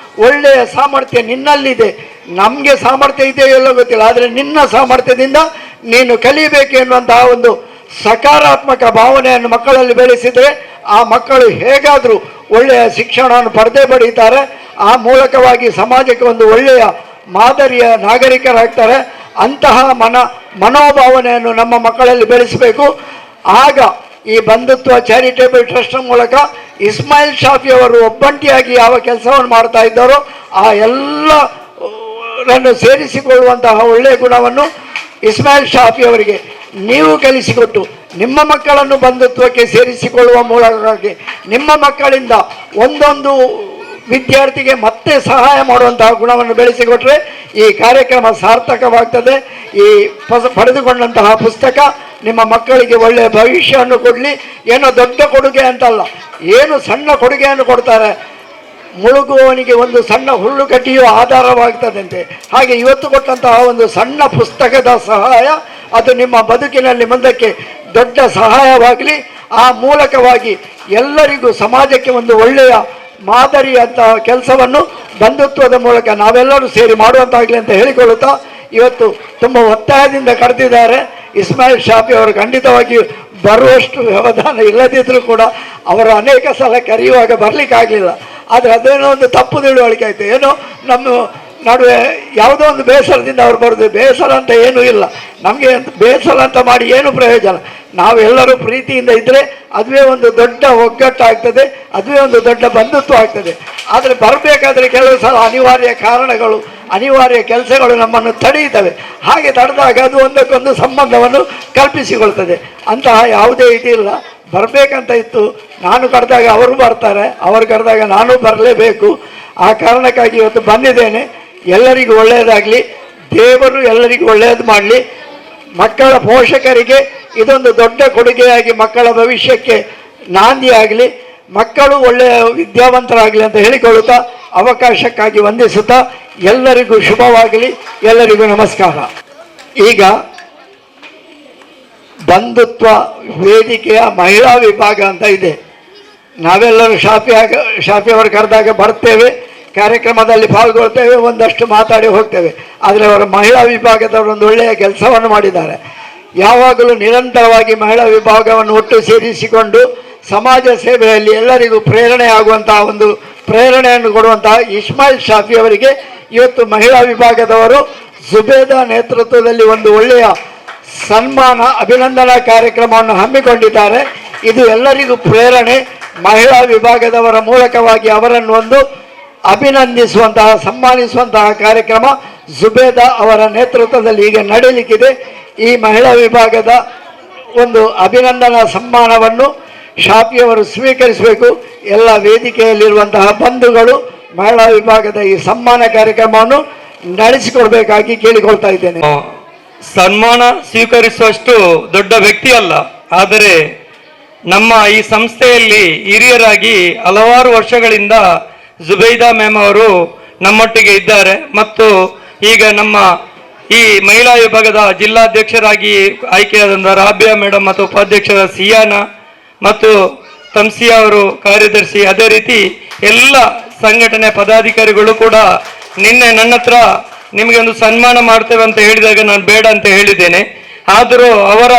ಒಳ್ಳೆಯ ಸಾಮರ್ಥ್ಯ ನಿನ್ನಲ್ಲಿದೆ, ನಮಗೆ ಸಾಮರ್ಥ್ಯ ಇದೆಯೋ ಎಲ್ಲೋ ಗೊತ್ತಿಲ್ಲ, ಆದರೆ ನಿನ್ನ ಸಾಮರ್ಥ್ಯದಿಂದ ನೀನು ಕಲಿಬೇಕು ಎನ್ನುವಂತಹ ಒಂದು ಸಕಾರಾತ್ಮಕ ಭಾವನೆಯನ್ನು ಮಕ್ಕಳಲ್ಲಿ ಬೆಳೆಸಿದರೆ ಆ ಮಕ್ಕಳು ಹೇಗಾದರೂ ಒಳ್ಳೆಯ ಶಿಕ್ಷಣವನ್ನು ಪಡೆಯುತ್ತಾರೆ. ಆ ಮೂಲಕವಾಗಿ ಸಮಾಜಕ್ಕೆ ಒಂದು ಒಳ್ಳೆಯ ಮಾದರಿಯ ನಾಗರಿಕರಾಗ್ತಾರೆ. ಅಂತಹ ಮನೋಭಾವನೆಯನ್ನು ನಮ್ಮ ಮಕ್ಕಳಲ್ಲಿ ಬೆಳೆಸಬೇಕು. ಆಗ ಈ ಬಂಧುತ್ವ ಚಾರಿಟೇಬಲ್ ಟ್ರಸ್ಟ್ ಮೂಲಕ ಇಸ್ಮಾಯಿಲ್ ಶಾಫಿ ಅವರು ಒಬ್ಬಂಟಿಯಾಗಿ ಯಾವ ಕೆಲಸವನ್ನು ಮಾಡ್ತಾ ಇದ್ದಾರೋ ಆ ಎಲ್ಲರನ್ನು ಸೇರಿಸಿಕೊಳ್ಳುವಂತಹ ಒಳ್ಳೆಯ ಗುಣವನ್ನು ಇಸ್ಮಾಯಿಲ್ ಶಾಫಿ ಅವರಿಗೆ ನೀವು ಕಲಿಸಿಕೊಟ್ಟು ನಿಮ್ಮ ಮಕ್ಕಳನ್ನು ಬಂಧುತ್ವಕ್ಕೆ ಸೇರಿಸಿಕೊಳ್ಳುವ ಮೂಲಕವಾಗಿ ನಿಮ್ಮ ಮಕ್ಕಳಿಂದ ಒಂದೊಂದು ವಿದ್ಯಾರ್ಥಿಗೆ ಮತ್ತೆ ಸಹಾಯ ಮಾಡುವಂತಹ ಗುಣವನ್ನು ಬೆಳೆಸಿಕೊಟ್ರೆ ಈ ಕಾರ್ಯಕ್ರಮ ಸಾರ್ಥಕವಾಗ್ತದೆ. ಈ ಪಡೆದುಕೊಂಡಂತಹ ಪುಸ್ತಕ ನಿಮ್ಮ ಮಕ್ಕಳಿಗೆ ಒಳ್ಳೆಯ ಭವಿಷ್ಯವನ್ನು ಕೊಡಲಿ. ಏನೋ ದೊಡ್ಡ ಕೊಡುಗೆ ಅಂತಲ್ಲ, ಏನು ಸಣ್ಣ ಕೊಡುಗೆಯನ್ನು ಕೊಡ್ತಾರೆ. ಮುಳುಗುವವನಿಗೆ ಒಂದು ಸಣ್ಣ ಹುಲ್ಲು ಕಟ್ಟಿಯೂ ಆಧಾರವಾಗ್ತದಂತೆ. ಹಾಗೆ ಇವತ್ತು ಕೊಟ್ಟಂತಹ ಒಂದು ಸಣ್ಣ ಪುಸ್ತಕದ ಸಹಾಯ ಅದು ನಿಮ್ಮ ಬದುಕಿನಲ್ಲಿ ಮುಂದಕ್ಕೆ ದೊಡ್ಡ ಸಹಾಯವಾಗಲಿ. ಆ ಮೂಲಕವಾಗಿ ಎಲ್ಲರಿಗೂ ಸಮಾಜಕ್ಕೆ ಒಂದು ಒಳ್ಳೆಯ ಮಾದರಿಯಂತಹ ಕೆಲಸವನ್ನು ಬಂಧುತ್ವದ ಮೂಲಕ ನಾವೆಲ್ಲರೂ ಸೇರಿ ಮಾಡುವಂತಾಗಲಿ ಅಂತ ಹೇಳಿಕೊಳ್ಳುತ್ತಾ, ಇವತ್ತು ತುಂಬ ಒತ್ತಾಯದಿಂದ ಕರೆದಿದ್ದಾರೆ ಇಸ್ಮಾಯಿಲ್ ಶಾಫಿ ಅವರು. ಖಂಡಿತವಾಗಿಯೂ ಬರುವಷ್ಟು ವ್ಯವಧಾನ ಇಲ್ಲದಿದ್ದರೂ ಕೂಡ ಅವರು ಅನೇಕ ಸಲ ಕರೆಯುವಾಗ ಬರಲಿಕ್ಕಾಗಲಿಲ್ಲ. ಆದರೆ ಅದೇನೋ ಒಂದು ತಪ್ಪು ತಿಳುವಳಿಕೆ ಆಯಿತು, ಏನೋ ನಮ್ಮ ನಡುವೆ ಯಾವುದೋ ಒಂದು ಬೇಸರದಿಂದ ಅವ್ರು ಬರೋದು. ಬೇಸರ ಅಂತ ಏನೂ ಇಲ್ಲ, ನಮಗೆ ಬೇಸರ ಅಂತ ಮಾಡಿ ಏನು ಪ್ರಯೋಜನ. ನಾವೆಲ್ಲರೂ ಪ್ರೀತಿಯಿಂದ ಇದ್ದರೆ ಅದುವೇ ಒಂದು ದೊಡ್ಡ ಒಗ್ಗಟ್ಟಾಗ್ತದೆ, ಅದುವೇ ಒಂದು ದೊಡ್ಡ ಬಂಧುತ್ವ ಆಗ್ತದೆ. ಆದರೆ ಬರಬೇಕಾದ್ರೆ ಕೆಲವು ಸಲ ಅನಿವಾರ್ಯ ಕಾರಣಗಳು, ಅನಿವಾರ್ಯ ಕೆಲಸಗಳು ನಮ್ಮನ್ನು ತಡೆಯುತ್ತವೆ. ಹಾಗೆ ತಡೆದಾಗ ಅದು ಒಂದಕ್ಕೊಂದು ಸಂಬಂಧವನ್ನು ಕಲ್ಪಿಸಿಕೊಳ್ತದೆ. ಅಂತಹ ಯಾವುದೇ ಇದಿಲ್ಲ. ಬರಬೇಕಂತ ಇತ್ತು, ನಾನು ಕರೆದಾಗ ಅವರು ಬರ್ತಾರೆ, ಅವರು ಕರೆದಾಗ ನಾನು ಬರಲೇಬೇಕು. ಆ ಕಾರಣಕ್ಕಾಗಿ ಇವತ್ತು ಬಂದಿದ್ದೇನೆ. ಎಲ್ಲರಿಗೂ ಒಳ್ಳೆಯದಾಗಲಿ, ದೇವರು ಎಲ್ಲರಿಗೂ ಒಳ್ಳೆಯದು ಮಾಡಲಿ. ಮಕ್ಕಳ ಪೋಷಕರಿಗೆ ಇದೊಂದು ದೊಡ್ಡ ಕೊಡುಗೆಯಾಗಿ ಮಕ್ಕಳ ಭವಿಷ್ಯಕ್ಕೆ ನಾಂದಿಯಾಗಲಿ, ಮಕ್ಕಳು ಒಳ್ಳೆಯ ವಿದ್ಯಾವಂತರಾಗಲಿ ಅಂತ ಹೇಳಿಕೊಳ್ಳುತ್ತಾ ಅವಕಾಶಕ್ಕಾಗಿ ವಂದಿಸುತ್ತಾ ಎಲ್ಲರಿಗೂ ಶುಭವಾಗಲಿ. ಎಲ್ಲರಿಗೂ ನಮಸ್ಕಾರ. ಈಗ ಬಂಧುತ್ವ ವೇದಿಕೆಯ ಮಹಿಳಾ ವಿಭಾಗ ಅಂತ ಇದೆ. ನಾವೆಲ್ಲರೂ ಶಾಫಿ ಅವರು ಕರೆದಾಗ ಬರ್ತೇವೆ, ಕಾರ್ಯಕ್ರಮದಲ್ಲಿ ಪಾಲ್ಗೊಳ್ತೇವೆ, ಒಂದಷ್ಟು ಮಾತಾಡಿ ಹೋಗ್ತೇವೆ. ಆದರೆ ಅವರ ಮಹಿಳಾ ವಿಭಾಗದವರು ಒಂದು ಒಳ್ಳೆಯ ಕೆಲಸವನ್ನು ಮಾಡಿದ್ದಾರೆ. ಯಾವಾಗಲೂ ನಿರಂತರವಾಗಿ ಮಹಿಳಾ ವಿಭಾಗವನ್ನು ಒಟ್ಟು ಸೇರಿಸಿಕೊಂಡು ಸಮಾಜ ಸೇವೆಯಲ್ಲಿ ಎಲ್ಲರಿಗೂ ಪ್ರೇರಣೆ ಆಗುವಂತಹ ಒಂದು ಪ್ರೇರಣೆಯನ್ನು ಕೊಡುವಂತಹ ಇಸ್ಮಾಯಿಲ್ ಶಾಫಿ ಅವರಿಗೆ ಇವತ್ತು ಮಹಿಳಾ ವಿಭಾಗದವರು ಜುಬೇದಾ ನೇತೃತ್ವದಲ್ಲಿ ಒಂದು ಒಳ್ಳೆಯ ಸನ್ಮಾನ ಅಭಿನಂದನಾ ಕಾರ್ಯಕ್ರಮವನ್ನು ಹಮ್ಮಿಕೊಂಡಿದ್ದಾರೆ. ಇದು ಎಲ್ಲರಿಗೂ ಪ್ರೇರಣೆ. ಮಹಿಳಾ ವಿಭಾಗದವರ ಮೂಲಕವಾಗಿ ಅವರನ್ನು ಒಂದು ಅಭಿನಂದಿಸುವಂತಹ ಸನ್ಮಾನಿಸುವಂತಹ ಕಾರ್ಯಕ್ರಮ ಜುಬೇದಾ ಅವರ ನೇತೃತ್ವದಲ್ಲಿ ಈಗ ನಡೆಯಲಿಕ್ಕಿದೆ. ಈ ಮಹಿಳಾ ವಿಭಾಗದ ಒಂದು ಅಭಿನಂದನಾ ಸನ್ಮಾನವನ್ನು ಶಾಫಿಯವರು ಸ್ವೀಕರಿಸಬೇಕು. ಎಲ್ಲ ವೇದಿಕೆಯಲ್ಲಿರುವಂತಹ ಬಂಧುಗಳು ಮಹಿಳಾ ವಿಭಾಗದ ಈ ಸನ್ಮಾನ ಕಾರ್ಯಕ್ರಮವನ್ನು ನಡೆಸಿಕೊಡ್ಬೇಕಾಗಿ ಕೇಳಿಕೊಳ್ತಾ ಇದ್ದೇನೆ. ಸನ್ಮಾನ ಸ್ವೀಕರಿಸುವಷ್ಟು ದೊಡ್ಡ ವ್ಯಕ್ತಿ ಅಲ್ಲ, ಆದರೆ ನಮ್ಮ ಈ ಸಂಸ್ಥೆಯಲ್ಲಿ ಹಿರಿಯರಾಗಿ ಹಲವಾರು ವರ್ಷಗಳಿಂದ ಜುಬೈದಾ ಮ್ಯಾಮ್ ಅವರು ನಮ್ಮೊಟ್ಟಿಗೆ ಇದ್ದಾರೆ ಮತ್ತು ಈಗ ನಮ್ಮ ಈ ಮಹಿಳಾ ವಿಭಾಗದ ಜಿಲ್ಲಾಧ್ಯಕ್ಷರಾಗಿ ಆಯ್ಕೆಯಾದ ರಾಬಿಯಾ ಮೇಡಮ್ ಮತ್ತು ಉಪಾಧ್ಯಕ್ಷರ ಸಿಯಾನ ಮತ್ತು ತಮ್ಸಿಯಾ ಅವರು ಕಾರ್ಯದರ್ಶಿ, ಅದೇ ರೀತಿ ಎಲ್ಲ ಸಂಘಟನೆ ಪದಾಧಿಕಾರಿಗಳು ಕೂಡ ನಿನ್ನೆ ನನ್ನ ಹತ್ರ ನಿಮಗೆ ಒಂದು ಸನ್ಮಾನ ಮಾಡ್ತೇವೆ ಅಂತ ಹೇಳಿದಾಗ ನಾನು ಬೇಡ ಅಂತ ಹೇಳಿದ್ದೇನೆ. ಆದರೂ ಅವರ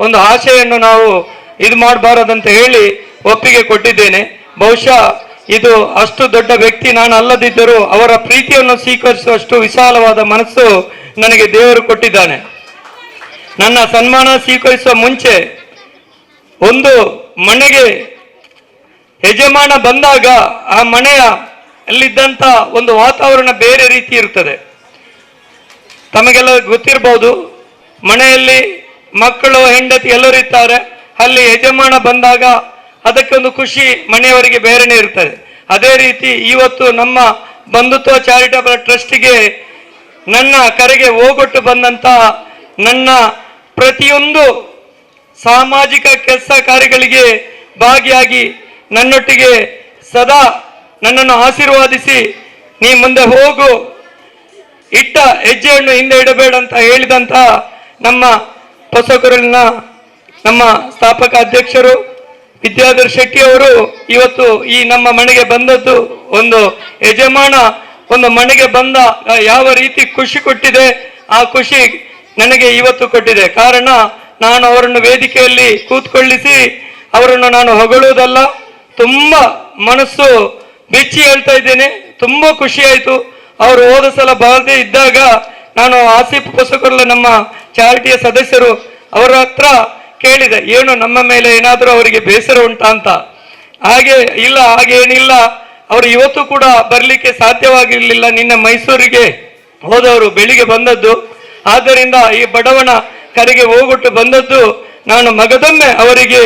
ಒಂದು ಆಶೆಯನ್ನು ನಾವು ಇದು ಮಾಡಬಾರದಂತ ಹೇಳಿ ಒಪ್ಪಿಗೆ ಕೊಟ್ಟಿದ್ದೇನೆ. ಬಹುಶಃ ಇದು ಅಷ್ಟು ದೊಡ್ಡ ವ್ಯಕ್ತಿ ನಾನು ಅಲ್ಲದಿದ್ದರೂ ಅವರ ಪ್ರೀತಿಯನ್ನು ಸ್ವೀಕರಿಸುವಷ್ಟು ವಿಶಾಲವಾದ ಮನಸ್ಸು ನನಗೆ ದೇವರು ಕೊಟ್ಟಿದ್ದಾನೆ. ನನ್ನ ಸನ್ಮಾನ ಸ್ವೀಕರಿಸುವ ಮುಂಚೆ ಒಂದು ಮನೆಗೆ ಯಜಮಾನ ಬಂದಾಗ ಆ ಮನೆಯ ಅಲ್ಲಿದ್ದಂಥ ಒಂದು ವಾತಾವರಣ ಬೇರೆ ರೀತಿ ಇರ್ತದೆ. ತಮಗೆಲ್ಲ ಗೊತ್ತಿರಬಹುದು, ಮನೆಯಲ್ಲಿ ಮಕ್ಕಳು ಹೆಂಡತಿ ಎಲ್ಲರೂ ಇರ್ತಾರೆ, ಅಲ್ಲಿ ಯಜಮಾನ ಬಂದಾಗ ಅದಕ್ಕೊಂದು ಖುಷಿ ಮನೆಯವರಿಗೆ ಬೇರೆನೇ ಇರ್ತದೆ. ಅದೇ ರೀತಿ ಇವತ್ತು ನಮ್ಮ ಬಂಧುತ್ವ ಚಾರಿಟಬಲ್ ಟ್ರಸ್ಟಿಗೆ ನನ್ನ ಕರೆಗೆ ಹೋಗೊಟ್ಟು ಬಂದಂತ ನನ್ನ ಪ್ರತಿಯೊಂದು ಸಾಮಾಜಿಕ ಕೆಲಸ ಕಾರ್ಯಗಳಿಗೆ ಭಾಗಿಯಾಗಿ ನನ್ನೊಟ್ಟಿಗೆ ಸದಾ ನನ್ನನ್ನು ಆಶೀರ್ವಾದಿಸಿ ನೀ ಮುಂದೆ ಹೋಗು, ಇಟ್ಟ ಹೆಜ್ಜೆಯನ್ನು ಹಿಂದೆ ಇಡಬೇಡ ಅಂತ ಹೇಳಿದಂತ ನಮ್ಮ ಹೊಸಕೂರಿನ ನಮ್ಮ ಸ್ಥಾಪಕ ಅಧ್ಯಕ್ಷರು ವಿದ್ಯಾಧರ್ ಶೆಟ್ಟಿ ಅವರು ಇವತ್ತು ಈ ನಮ್ಮ ಮನೆಗೆ ಬಂದದ್ದು ಒಂದು ಯಜಮಾನ ಒಂದು ಮನೆಗೆ ಬಂದ ಯಾವ ರೀತಿ ಖುಷಿ ಕೊಟ್ಟಿದೆ ಆ ಖುಷಿ ನನಗೆ ಇವತ್ತು ಕೊಟ್ಟಿದೆ. ಕಾರಣ ನಾನು ಅವರನ್ನು ವೇದಿಕೆಯಲ್ಲಿ ಕೂತ್ಕೊಳ್ಳಿಸಿ ಅವರನ್ನು ನಾನು ಹೊಗಳುವುದಲ್ಲ, ತುಂಬಾ ಮನಸ್ಸು ಬೆಚ್ಚಿ ಹೇಳ್ತಾ ಇದ್ದೇನೆ. ತುಂಬಾ ಖುಷಿ ಆಯಿತು. ಅವರು ಹೋದ ಸಲ ಬರದೇ ಇದ್ದಾಗ ನಾನು ಆಸಿಫ್ ಹೊಸಕೂರ್ಲ ನಮ್ಮ ಚಾರಿಟಿಯ ಸದಸ್ಯರು ಅವರ ಹತ್ರ ಕೇಳಿದೆ, ಏನು ನಮ್ಮ ಮೇಲೆ ಏನಾದರೂ ಅವರಿಗೆ ಬೇಸರ ಉಂಟಾ ಅಂತ. ಹಾಗೇನಿಲ್ಲ, ಅವರು ಇವತ್ತು ಕೂಡ ಬರಲಿಕ್ಕೆ ಸಾಧ್ಯವಾಗಿರಲಿಲ್ಲ. ನಿನ್ನೆ ಮೈಸೂರಿಗೆ ಹೋದವರು ಬೆಳಿಗ್ಗೆ ಬಂದದ್ದು, ಆದ್ದರಿಂದ ಈ ಬಡವನ ಕರೆಗೆ ಹೋಗೊಟ್ಟು ಬಂದದ್ದು. ನಾನು ಮಗದೊಮ್ಮೆ ಅವರಿಗೆ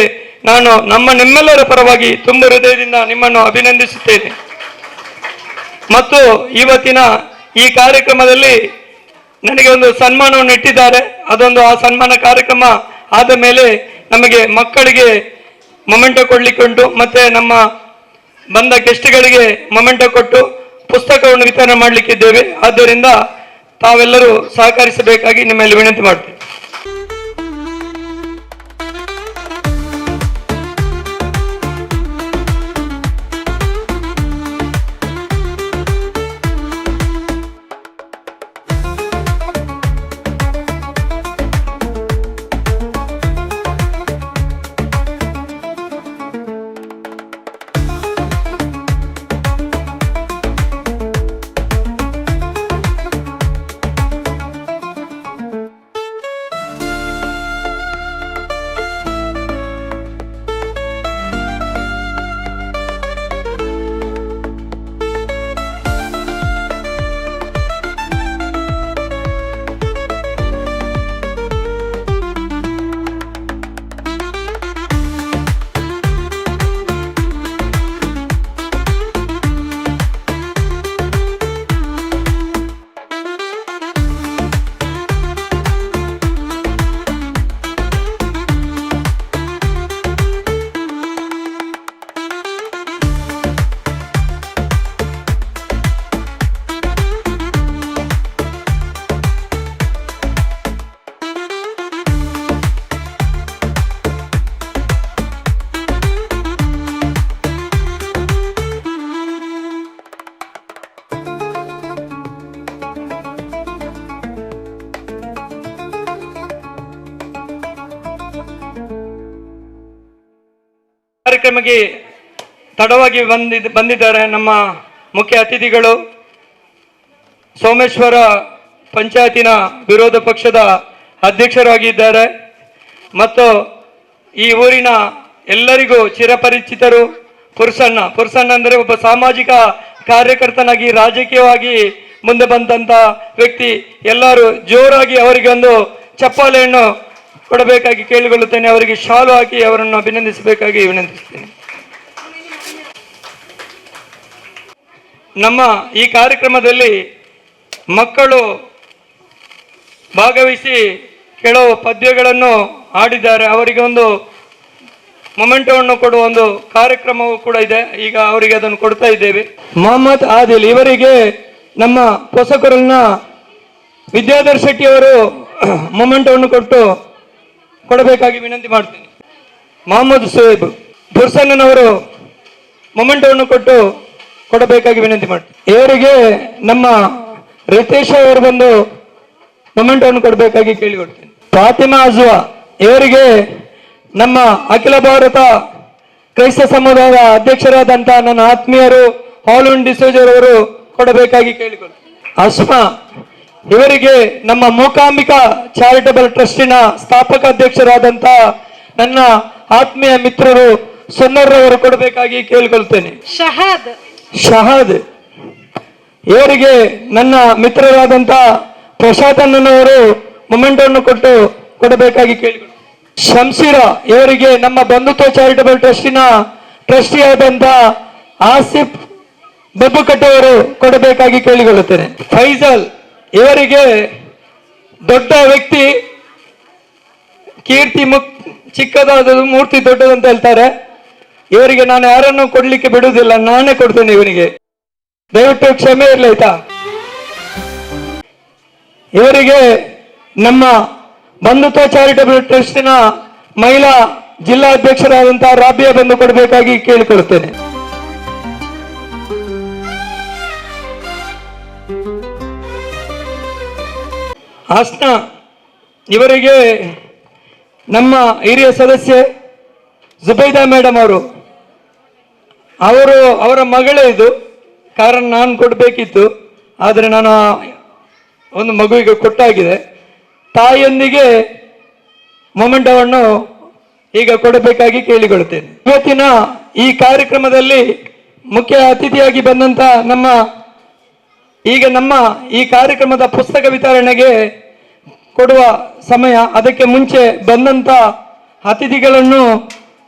ನಿಮ್ಮೆಲ್ಲರ ಪರವಾಗಿ ತುಂಬ ಹೃದಯದಿಂದ ನಿಮ್ಮನ್ನು ಅಭಿನಂದಿಸುತ್ತೇನೆ. ಮತ್ತು ಇವತ್ತಿನ ಈ ಕಾರ್ಯಕ್ರಮದಲ್ಲಿ ನನಗೆ ಒಂದು ಸನ್ಮಾನವನ್ನು ಇಟ್ಟಿದ್ದಾರೆ. ಆ ಸನ್ಮಾನ ಕಾರ್ಯಕ್ರಮ ಆದ ಮೇಲೆ ನಮಗೆ ಮಕ್ಕಳಿಗೆ ಮೊಮೆಂಟೋ ಕೊಡ್ಲಿಕ್ಕೆ ಉಂಟು, ಮತ್ತೆ ನಮ್ಮ ಬಂದ ಗೆಸ್ಟ್ಗಳಿಗೆ ಮೊಮೆಂಟೋ ಕೊಟ್ಟು ಪುಸ್ತಕವನ್ನು ವಿತರಣೆ ಮಾಡಲಿಕ್ಕಿದ್ದೇವೆ. ಆದ್ದರಿಂದ ತಾವೆಲ್ಲರೂ ಸಹಕರಿಸಬೇಕಾಗಿ ನಿಮ್ಮಲ್ಲಿ ವಿನಂತಿ ಮಾಡ್ತೇವೆ. ಕಾರ್ಯಕ್ರಮಕ್ಕೆ ತಡವಾಗಿ ಬಂದಿದ್ದಾರೆ ನಮ್ಮ ಮುಖ್ಯ ಅತಿಥಿಗಳು. ಸೋಮೇಶ್ವರ ಪಂಚಾಯತಿನ ವಿರೋಧ ಪಕ್ಷದ ಅಧ್ಯಕ್ಷರಾಗಿದ್ದಾರೆ ಮತ್ತು ಈ ಊರಿನ ಎಲ್ಲರಿಗೂ ಚಿರಪರಿಚಿತರು. ಪುರುಷಣ್ಣ ಅಂದರೆ ಒಬ್ಬ ಸಾಮಾಜಿಕ ಕಾರ್ಯಕರ್ತನಾಗಿ ರಾಜಕೀಯವಾಗಿ ಮುಂದೆ ಬಂದಂತ ವ್ಯಕ್ತಿ. ಎಲ್ಲರೂ ಜೋರಾಗಿ ಅವರಿಗೆ ಒಂದು ಚಪ್ಪಾಳೆಯನ್ನು ಕೊಡಬೇಕಾಗಿ ಕೇಳಿಕೊಳ್ಳುತ್ತೇನೆ. ಅವರಿಗೆ ಶಾಲು ಹಾಕಿ ಅವರನ್ನು ಅಭಿನಂದಿಸಬೇಕಾಗಿ ವಿನಂತಿಸುತ್ತೇನೆ. ನಮ್ಮ ಈ ಕಾರ್ಯಕ್ರಮದಲ್ಲಿ ಮಕ್ಕಳು ಭಾಗವಹಿಸಿ ಕೆಲವು ಪದ್ಯಗಳನ್ನು ಹಾಡಿದ್ದಾರೆ. ಅವರಿಗೆ ಒಂದು ಮೊಮೆಂಟೋವನ್ನು ಕೊಡುವ ಒಂದು ಕಾರ್ಯಕ್ರಮವೂ ಕೂಡ ಇದೆ. ಈಗ ಅವರಿಗೆ ಅದನ್ನು ಕೊಡ್ತಾ ಇದ್ದೇವೆ. ಮೊಹಮ್ಮದ್ ಆದಿಲ್ ಇವರಿಗೆ ನಮ್ಮ ಹೊಸಕೊರಲ್ನ ವಿದ್ಯಾಧರ್ ಶೆಟ್ಟಿ ಅವರು ಮೊಮೆಂಟೋವನ್ನು ಕೊಡಬೇಕಾಗಿ ವಿನಂತಿ ಮಾಡ್ತೀನಿ. ಮೊಹಮ್ಮದ್ ಸುಹೇಬ್ ಬುರ್ಸನ್ನನವರು ಮೊಮೆಂಟೋವನ್ನು ಕೊಡಬೇಕಾಗಿ ವಿನಂತಿ ಮಾಡ್ತೀನಿ. ಇವರಿಗೆ ನಮ್ಮ ರಿತೇಶ್ ಅವರು ಬಂದು ಮೊಮೆಂಟೋವನ್ನು ಕೊಡಬೇಕಾಗಿ ಕೇಳಿಕೊಡ್ತೀನಿ. ಫಾತಿಮಾ ಅಜ್ವಾ ಇವರಿಗೆ ನಮ್ಮ ಅಖಿಲ ಭಾರತ ಕ್ರೈಸ್ತ ಸಮುದಾಯದ ಅಧ್ಯಕ್ಷರಾದಂಥ ನನ್ನ ಆತ್ಮೀಯರು ಹಾಲುಂಡ್ ಡಿಸೋಜರ್ ಅವರು ಕೊಡಬೇಕಾಗಿ ಕೇಳಿಕೊಳ್ತೀನಿ. ಅಸ್ಮಾ ಇವರಿಗೆ ನಮ್ಮ ಮೂಕಾಂಬಿಕಾ ಚಾರಿಟಬಲ್ ಟ್ರಸ್ಟಿನ ಸ್ಥಾಪಕ ಅಧ್ಯಕ್ಷರಾದಂಥ ನನ್ನ ಆತ್ಮೀಯ ಮಿತ್ರರು ಸೊನ್ನರ್ರವರು ಕೊಡಬೇಕಾಗಿ ಕೇಳಿಕೊಳ್ತೇನೆ. ಶಹಾದ್ ಇವರಿಗೆ ನನ್ನ ಮಿತ್ರರಾದಂಥ ಪ್ರಶಾಂತ್ ಅಣ್ಣನವರು ಮೊಮೆಂಟೋವನ್ನು ಕೊಡಬೇಕಾಗಿ ಕೇಳಿಕೊಳ್ತೇನೆ. ಶಂಶೀರಾ ಇವರಿಗೆ ನಮ್ಮ ಬಂಧುತ್ವ ಚಾರಿಟಬಲ್ ಟ್ರಸ್ಟಿನ ಟ್ರಸ್ಟಿ ಆದಂಥ ಆಸಿಫ್ ಬಬ್ಬುಕಟ್ಟೆಯವರು ಕೊಡಬೇಕಾಗಿ ಕೇಳಿಕೊಳ್ಳುತ್ತೇನೆ. ಫೈಜಲ್ ಇವರಿಗೆ ದೊಡ್ಡ ವ್ಯಕ್ತಿ, ಕೀರ್ತಿ ಚಿಕ್ಕದಾದದು, ಮೂರ್ತಿ ದೊಡ್ಡದಂತ ಹೇಳ್ತಾರೆ. ಇವರಿಗೆ ನಾನು ಯಾರನ್ನು ಕೊಡ್ಲಿಕ್ಕೆ ಬಿಡುವುದಿಲ್ಲ, ನಾನೇ ಕೊಡ್ತೇನೆ ಇವನಿಗೆ, ದಯವಿಟ್ಟು ಕ್ಷಮೆ ಇರಲಿ ಆಯ್ತಾ. ಇವರಿಗೆ ನಮ್ಮ ಬಂಧುತ್ವ ಚಾರಿಟಬಲ್ ಟ್ರಸ್ಟಿನ ಮಹಿಳಾ ಜಿಲ್ಲಾ ಅಧ್ಯಕ್ಷರಾದಂತಹ ರಾಬಿಯಾ ಬಂದು ಕೊಡಬೇಕಾಗಿ ಕೇಳಿಕೊಳ್ಳುತ್ತೇನೆ. ಹಾಸ್ನ ಇವರಿಗೆ ನಮ್ಮ ಹಿರಿಯ ಸದಸ್ಯೆ ಜುಬೈದಾ ಮೇಡಮ್ ಅವರ ಮಗಳೇ ಇದು, ಕಾರಣ ನಾನು ಕೊಡಬೇಕಿತ್ತು, ಆದರೆ ನಾನು ಒಂದು ಮಗುವಿಗೆ ಕೊಟ್ಟಾಗಿದೆ. ತಾಯಿಯೊಂದಿಗೆ ಮೊಮೆಂಟವನ್ನು ಈಗ ಕೊಡಬೇಕಾಗಿ ಕೇಳಿಕೊಳ್ಳುತ್ತೇನೆ. ಇವತ್ತಿನ ಈ ಕಾರ್ಯಕ್ರಮದಲ್ಲಿ ಮುಖ್ಯ ಅತಿಥಿಯಾಗಿ ಬಂದಂತ ನಮ್ಮ ಈ ಕಾರ್ಯಕ್ರಮದ ಪುಸ್ತಕ ವಿತರಣೆಗೆ ಕೊಡುವ ಸಮಯ. ಅದಕ್ಕೆ ಮುಂಚೆ ಬಂದಂತ ಅತಿಥಿಗಳನ್ನು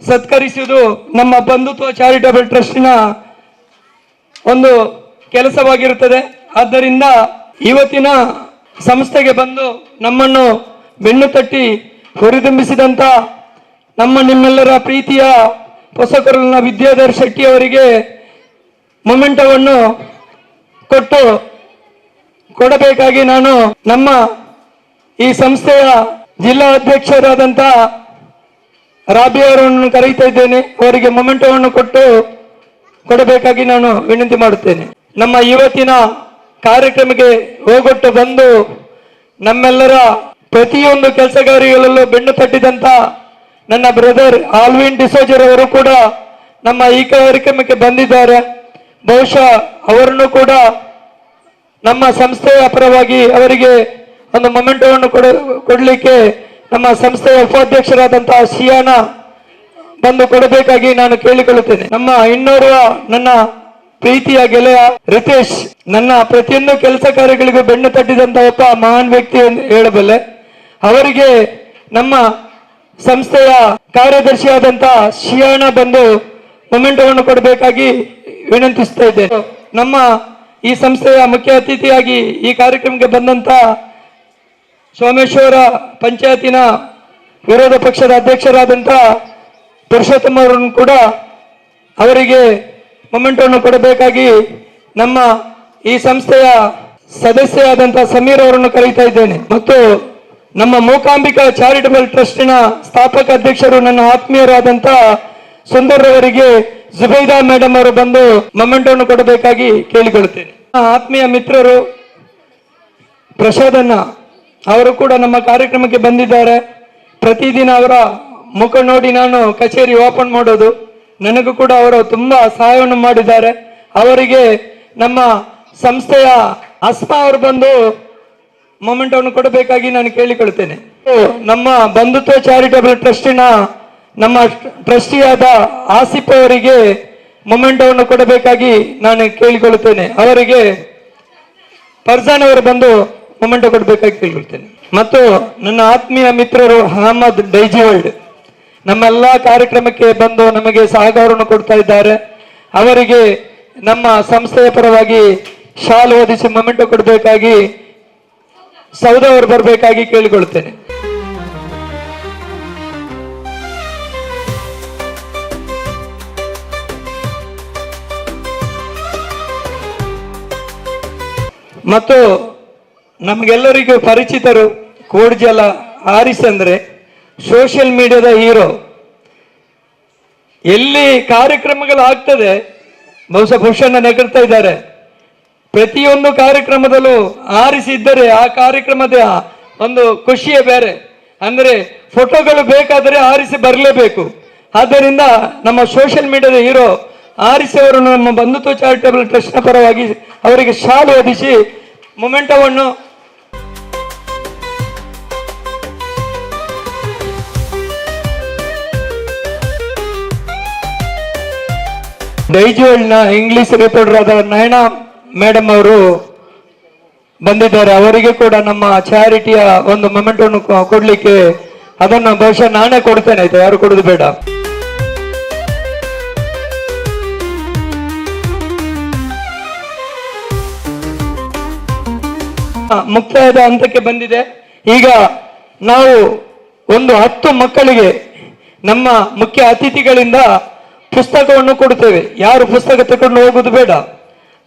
ಸತ್ಕರಿಸುವುದು ನಮ್ಮ ಬಂಧುತ್ವ ಚಾರಿಟಬಲ್ ಟ್ರಸ್ಟಿನ ಒಂದು ಕೆಲಸವಾಗಿರುತ್ತದೆ. ಆದ್ದರಿಂದ ಇವತ್ತಿನ ಸಂಸ್ಥೆಗೆ ಬಂದು ನಮ್ಮನ್ನು ಬೆನ್ನು ತಟ್ಟಿ ಹುರಿದುಂಬಿಸಿದಂತ ನಿಮ್ಮೆಲ್ಲರ ಪ್ರೀತಿಯ ಹೊಸಕೊರಲಿನ ವಿದ್ಯಾಧರ್ ಶೆಟ್ಟಿ ಅವರಿಗೆ ಮೊಮೆಂಟವನ್ನು ಕೊಡಬೇಕಾಗಿ ನಾನು ನಮ್ಮ ಈ ಸಂಸ್ಥೆಯ ಜಿಲ್ಲಾ ಅಧ್ಯಕ್ಷರಾದಂಥ ರಾಬಿಯಾ ಅವರನ್ನು ಕರೆಯುತ್ತಾ ಇದ್ದೇನೆ. ಅವರಿಗೆ ಮೊಮೆಂಟವನ್ನು ಕೊಡಬೇಕಾಗಿ ನಾನು ವಿನಂತಿ ಮಾಡುತ್ತೇನೆ. ನಮ್ಮ ಇವತ್ತಿನ ಕಾರ್ಯಕ್ರಮಕ್ಕೆ ಹೋಗೊಟ್ಟು ಬಂದು ನಮ್ಮೆಲ್ಲರ ಪ್ರತಿಯೊಂದು ಕೆಲಸಗಾರಿಗಳಲ್ಲೂ ಬೆನ್ನು ತಟ್ಟಿದಂತ ನನ್ನ ಬ್ರದರ್ ಆಲ್ವಿನ್ ಡಿಸೋಜರ್ ಅವರು ಕೂಡ ನಮ್ಮ ಈ ಕಾರ್ಯಕ್ರಮಕ್ಕೆ ಬಂದಿದ್ದಾರೆ. ಬಹುಶಃ ಅವರನ್ನು ಕೂಡ ನಮ್ಮ ಸಂಸ್ಥೆಯ ಪರವಾಗಿ ಅವರಿಗೆ ಒಂದು ಮೊಮೆಂಟವನ್ನು ಕೊಡಲಿಕ್ಕೆ ನಮ್ಮ ಸಂಸ್ಥೆಯ ಉಪಾಧ್ಯಕ್ಷರಾದಂತಹ ಸಿಯಾನ ಬಂದು ಕೊಡಬೇಕಾಗಿ ನಾನು ಕೇಳಿಕೊಳ್ಳುತ್ತೇನೆ. ನಮ್ಮ ಇನ್ನೋರ್ವ ನನ್ನ ಪ್ರೀತಿಯ ಗೆಳೆಯ ರಿತೇಶ್, ನನ್ನ ಪ್ರತಿಯೊಂದು ಕೆಲಸ ಕಾರ್ಯಗಳಿಗೂ ಬೆನ್ನು ತಟ್ಟಿದಂತ ಒಬ್ಬ ಮಹಾನ್ ವ್ಯಕ್ತಿ ಎಂದು ಹೇಳಬಲ್ಲೆ. ಅವರಿಗೆ ನಮ್ಮ ಸಂಸ್ಥೆಯ ಕಾರ್ಯದರ್ಶಿಯಾದಂತ ಶಿಯಾಣ ಬಂದು ಮೊಮೆಂಟವನ್ನು ಕೊಡಬೇಕಾಗಿ ವಿನಂತಿಸ್ತಾ ಇದ್ದೇನೆ. ನಮ್ಮ ಈ ಸಂಸ್ಥೆಯ ಮುಖ್ಯ ಅತಿಥಿಯಾಗಿ ಈ ಕಾರ್ಯಕ್ರಮಕ್ಕೆ ಬಂದಂತ ಸೋಮೇಶ್ವರ ಪಂಚಾಯತಿನ ವಿರೋಧ ಪಕ್ಷದ ಅಧ್ಯಕ್ಷರಾದಂಥ ಪುರುಷೋತ್ತಮ ಅವರನ್ನು ಕೂಡ ಅವರಿಗೆ ಮೊಮೆಂಟವನ್ನು ಕೊಡಬೇಕಾಗಿ ನಮ್ಮ ಈ ಸಂಸ್ಥೆಯ ಸದಸ್ಯರಾದಂಥ ಸಮೀರ್ ಅವರನ್ನು ಕರೀತಾ ಇದ್ದೇನೆ. ಮತ್ತು ನಮ್ಮ ಮೂಕಾಂಬಿಕಾ ಚಾರಿಟಬಲ್ ಟ್ರಸ್ಟಿನ ಸ್ಥಾಪಕ ಅಧ್ಯಕ್ಷರು ನನ್ನ ಆತ್ಮೀಯರಾದಂಥ ಸುಂದರ್ ಅವರಿಗೆ ಜುಬೈದಾ ಮೇಡಮ್ ಅವರು ಬಂದು ಮೊಮೆಂಟವನ್ನು ಕೊಡಬೇಕಾಗಿ ಕೇಳಿಕೊಳ್ಳುತ್ತೇನೆ. ಆತ್ಮೀಯ ಮಿತ್ರರು ಪ್ರಸಾದನ್ನ ಅವರು ಕೂಡ ನಮ್ಮ ಕಾರ್ಯಕ್ರಮಕ್ಕೆ ಬಂದಿದ್ದಾರೆ. ಪ್ರತಿದಿನ ಅವರ ಮುಖ ನೋಡಿ ನಾನು ಕಚೇರಿ ಓಪನ್ ಮಾಡೋದು. ನನಗೂ ಕೂಡ ಅವರು ತುಂಬಾ ಸಹಾಯವನ್ನು ಮಾಡಿದ್ದಾರೆ. ಅವರಿಗೆ ನಮ್ಮ ಸಂಸ್ಥೆಯ ಅಸ್ಮಾ ಅವರು ಬಂದು ಮೊಮೆಂಟವನ್ನು ಕೊಡಬೇಕಾಗಿ ನಾನು ಕೇಳಿಕೊಳ್ತೇನೆ. ನಮ್ಮ ಬಂಧುತ್ವ ಚಾರಿಟಬಲ್ ಟ್ರಸ್ಟಿನ ನಮ್ಮ ಟ್ರಸ್ಟಿಯಾದ ಆಸಿಫ್ ಅವರಿಗೆ ಮೊಮೆಂಟವನ್ನು ಕೊಡಬೇಕಾಗಿ ನಾನು ಕೇಳಿಕೊಳ್ಳುತ್ತೇನೆ. ಅವರಿಗೆ ಫರ್ಜಾನ್ ಅವರು ಬಂದು ಮೊಮೆಂಟೋ ಕೊಡಬೇಕಾಗಿ ಕೇಳಿಕೊಳ್ತೇನೆ. ಮತ್ತು ನನ್ನ ಆತ್ಮೀಯ ಮಿತ್ರರು ಅಹಮದ್ ಡೈಜಿವಲ್ಡ್ ನಮ್ಮೆಲ್ಲ ಕಾರ್ಯಕ್ರಮಕ್ಕೆ ಬಂದು ನಮಗೆ ಸಹಕಾರವನ್ನು ಕೊಡ್ತಾ ಇದ್ದಾರೆ. ಅವರಿಗೆ ನಮ್ಮ ಸಂಸ್ಥೆಯ ಪರವಾಗಿ ಶಾಲು ಓದಿಸಿ ಮೊಮೆಂಟೋ ಕೊಡಬೇಕಾಗಿ ಸೌದ ಅವರು ಬರಬೇಕಾಗಿ ಕೇಳಿಕೊಳ್ತೇನೆ. ಮತ್ತು ನಮಗೆಲ್ಲರಿಗೂ ಪರಿಚಿತರು ಕೋಡ್ಜಲ ಹಾರಿಸ್ ಅಂದರೆ ಸೋಷಿಯಲ್ ಮೀಡಿಯಾದ ಹೀರೋ. ಎಲ್ಲಿ ಕಾರ್ಯಕ್ರಮಗಳು ಆಗ್ತದೆ, ಬಹುಶಃ ಭೂಷಣ ನಗರ್ತಾ ಇದ್ದಾರೆ, ಪ್ರತಿಯೊಂದು ಕಾರ್ಯಕ್ರಮದಲ್ಲೂ ಆರಿಸಿದ್ದರೆ ಆ ಕಾರ್ಯಕ್ರಮದ ಒಂದು ಖುಷಿಯೇ ಬೇರೆ. ಅಂದರೆ ಫೋಟೋಗಳು ಬೇಕಾದರೆ ಆರಿಸಿ ಬರಲೇಬೇಕು. ಆದ್ದರಿಂದ ನಮ್ಮ ಸೋಷಿಯಲ್ ಮೀಡಿಯಾದ ಹೀರೋ ಆರಿಸಿ ಅವರನ್ನು ನಮ್ಮ ಬಂಧುತ್ವ ಚಾರಿಟಬಲ್ ಟ್ರಸ್ಟ್ನ ಪರವಾಗಿ ಅವರಿಗೆ ಶಾಲು ಹೊದಿಸಿ ಮೊಮೆಂಟವನ್ನು ಡೈಜುವಲ್ನ ಇಂಗ್ಲಿಷ್ ರಿಪೋರ್ಟರ್ ಆದ ನಯನಾ ಮೇಡಮ್ ಅವರು ಬಂದಿದ್ದಾರೆ. ಅವರಿಗೆ ಕೂಡ ನಮ್ಮ ಚಾರಿಟಿಯ ಒಂದು ಮೊಮೆಂಟನ್ನು ಕೊಡ್ಲಿಕ್ಕೆ, ಅದನ್ನು ಬಹುಶಃ ನಾನೇ ಕೊಡ್ತೇನೆ, ಆಯ್ತಾ? ಯಾರು ಕೊಡುದು ಬೇಡ. ಮುಕ್ತಾಯದ ಹಂತಕ್ಕೆ ಬಂದಿದೆ. ಈಗ ನಾವು ಒಂದು 10 ಮಕ್ಕಳಿಗೆ ನಮ್ಮ ಮುಖ್ಯ ಅತಿಥಿಗಳಿಂದ ಪುಸ್ತಕವನ್ನು ಕೊಡುತ್ತೇವೆ. ಯಾರು ಪುಸ್ತಕ ತಗೊಂಡು ಹೋಗುದು ಬೇಡ.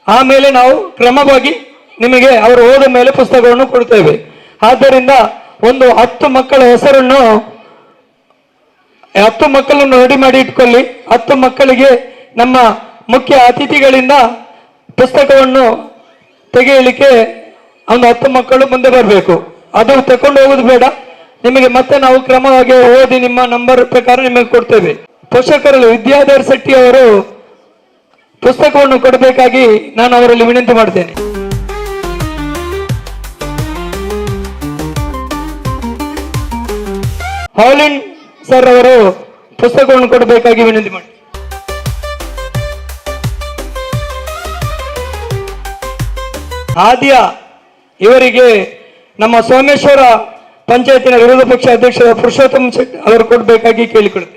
ಆಮೇಲೆ ನಾವು ಕ್ರಮವಾಗಿ ನಿಮಗೆ ಅವರು ಹೋದ ಮೇಲೆ ಪುಸ್ತಕವನ್ನು ಕೊಡುತ್ತೇವೆ. ಆದ್ದರಿಂದ ಒಂದು 10 ಮಕ್ಕಳ ಹೆಸರನ್ನು 10 ಮಕ್ಕಳನ್ನು ರೆಡಿ ಮಾಡಿ ಇಟ್ಕೊಳ್ಳಿ. 10 ಮಕ್ಕಳಿಗೆ ನಮ್ಮ ಮುಖ್ಯ ಅತಿಥಿಗಳಿಂದ ಪುಸ್ತಕವನ್ನು ತೆಗೆಯಲಿಕ್ಕೆ ಒಂದು 10 ಮಕ್ಕಳು ಮುಂದೆ ಬರಬೇಕು. ಅದು ತಕೊಂಡು ಹೋಗುದು ಬೇಡ. ನಿಮಗೆ ಮತ್ತೆ ನಾವು ಕ್ರಮವಾಗಿ ಓದಿ ನಿಮ್ಮ ನಂಬರ್ ಪ್ರಕಾರ ನಿಮಗೆ ಕೊಡ್ತೇವೆ. ಪೋಷಕರಲ್ಲಿ ವಿದ್ಯಾಧರ್ ಶೆಟ್ಟಿ ಅವರು ಪುಸ್ತಕವನ್ನು ಕೊಡಬೇಕಾಗಿ ನಾನು ಅವರಲ್ಲಿ ವಿನಂತಿ ಮಾಡ್ತೇನೆ. ಹಾಲಿನ್ ಸರ್ ಅವರು ಪುಸ್ತಕವನ್ನು ಕೊಡಬೇಕಾಗಿ ವಿನಂತಿ ಮಾಡಿ. ಆದ್ಯ ಇವರಿಗೆ ನಮ್ಮ ಸೋಮೇಶ್ವರ ಪಂಚಾಯತಿನ ವಿರೋಧ ಪಕ್ಷ ಅಧ್ಯಕ್ಷರ ಪುರುಷೋತ್ತಮ ಶೆಟ್ಟಿ ಅವರು ಕೊಡಬೇಕಾಗಿ ಕೇಳಿಕೊಳ್ತೇವೆ.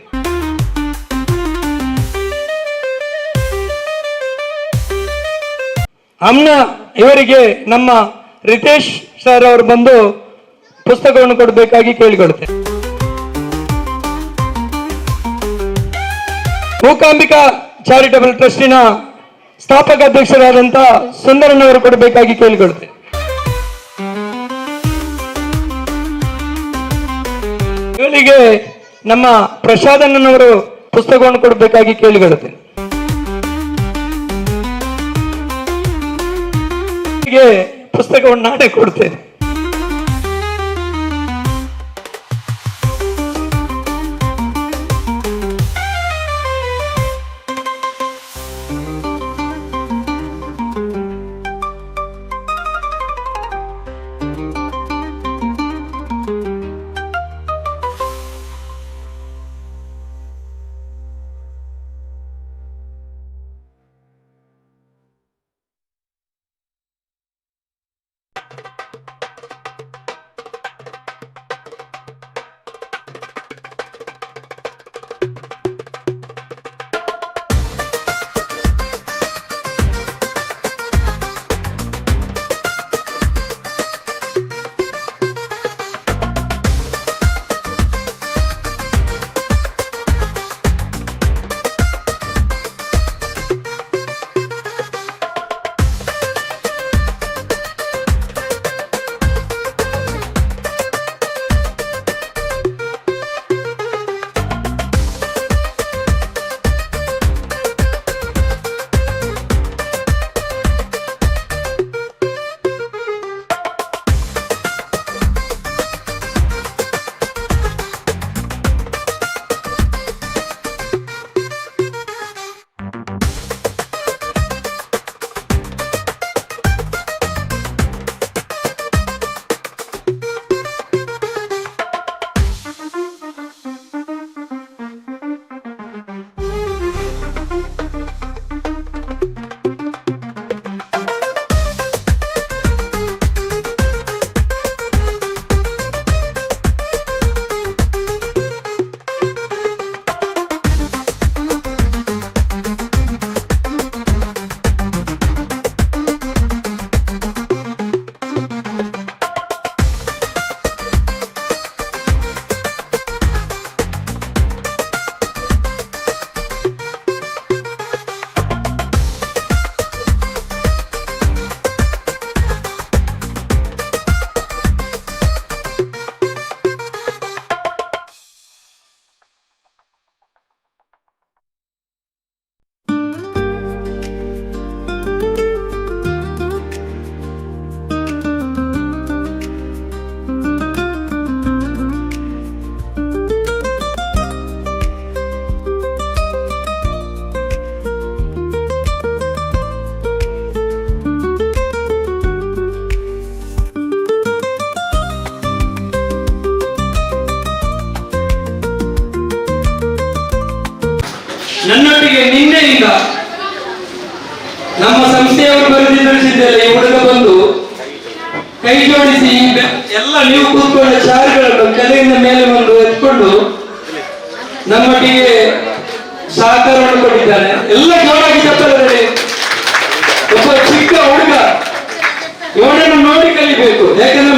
ಅಮ್ನ ಇವರಿಗೆ ನಮ್ಮ ರಿತೇಶ್ ಸರ್ ಅವರು ಬಂದು ಪುಸ್ತಕವನ್ನು ಕೊಡಬೇಕಾಗಿ ಕೇಳಿಕೊಳ್ತೇವೆ. ಮೂಕಾಂಬಿಕಾ ಚಾರಿಟಬಲ್ ಟ್ರಸ್ಟಿನ ಸ್ಥಾಪಕ ಅಧ್ಯಕ್ಷರಾದಂಥ ಸುಂದರನವರು ಕೊಡಬೇಕಾಗಿ ಕೇಳಿಕೊಳ್ತೇವೆ. ಇವರಿಗೆ ನಮ್ಮ ಪ್ರಸಾದಣ್ಣನವರು ಪುಸ್ತಕವನ್ನು ಕೊಡಬೇಕಾಗಿ ಕೇಳಿಕೊಳ್ತೇನೆ. ಪುಸ್ತಕವನ್ನು ನಾನೇ ಕೊಡ್ತೇನೆ. ಎಲ್ಲರಿಗೆ ನಿನ್ನೆಯಿಂದ ನಮ್ಮ ಸಂಸ್ಥೆಯವರು ಬರೆದು ತಿಳಿಸಿದ್ದೆಲ್ಲ ಈ ಹುಡುಗ ಬಂದು ಕೈ ಜೋಡಿಸಿ ಎಲ್ಲ ನೀವು ಕೂತ್ಕೊಂಡ ಚಾರ್ಗಳನ್ನು ಕೆಲೆಯಿಂದ ಮೇಲೆ ಬಂದು ಎತ್ಕೊಂಡು ನಮ್ಮೊಟ್ಟಿಗೆ ಸಹಕಾರವನ್ನು ಕೊಟ್ಟಿದ್ದಾನೆ. ಎಲ್ಲ ಜೋರಾಗಿ ಚಪ್ಪಲಲ್ಲಿ. ಒಬ್ಬ ಚಿಕ್ಕ ಹುಡುಗ ಇವನನ್ನು ನೋಡಿ ಕಲಿಬೇಕು. ಯಾಕಂದ್ರೆ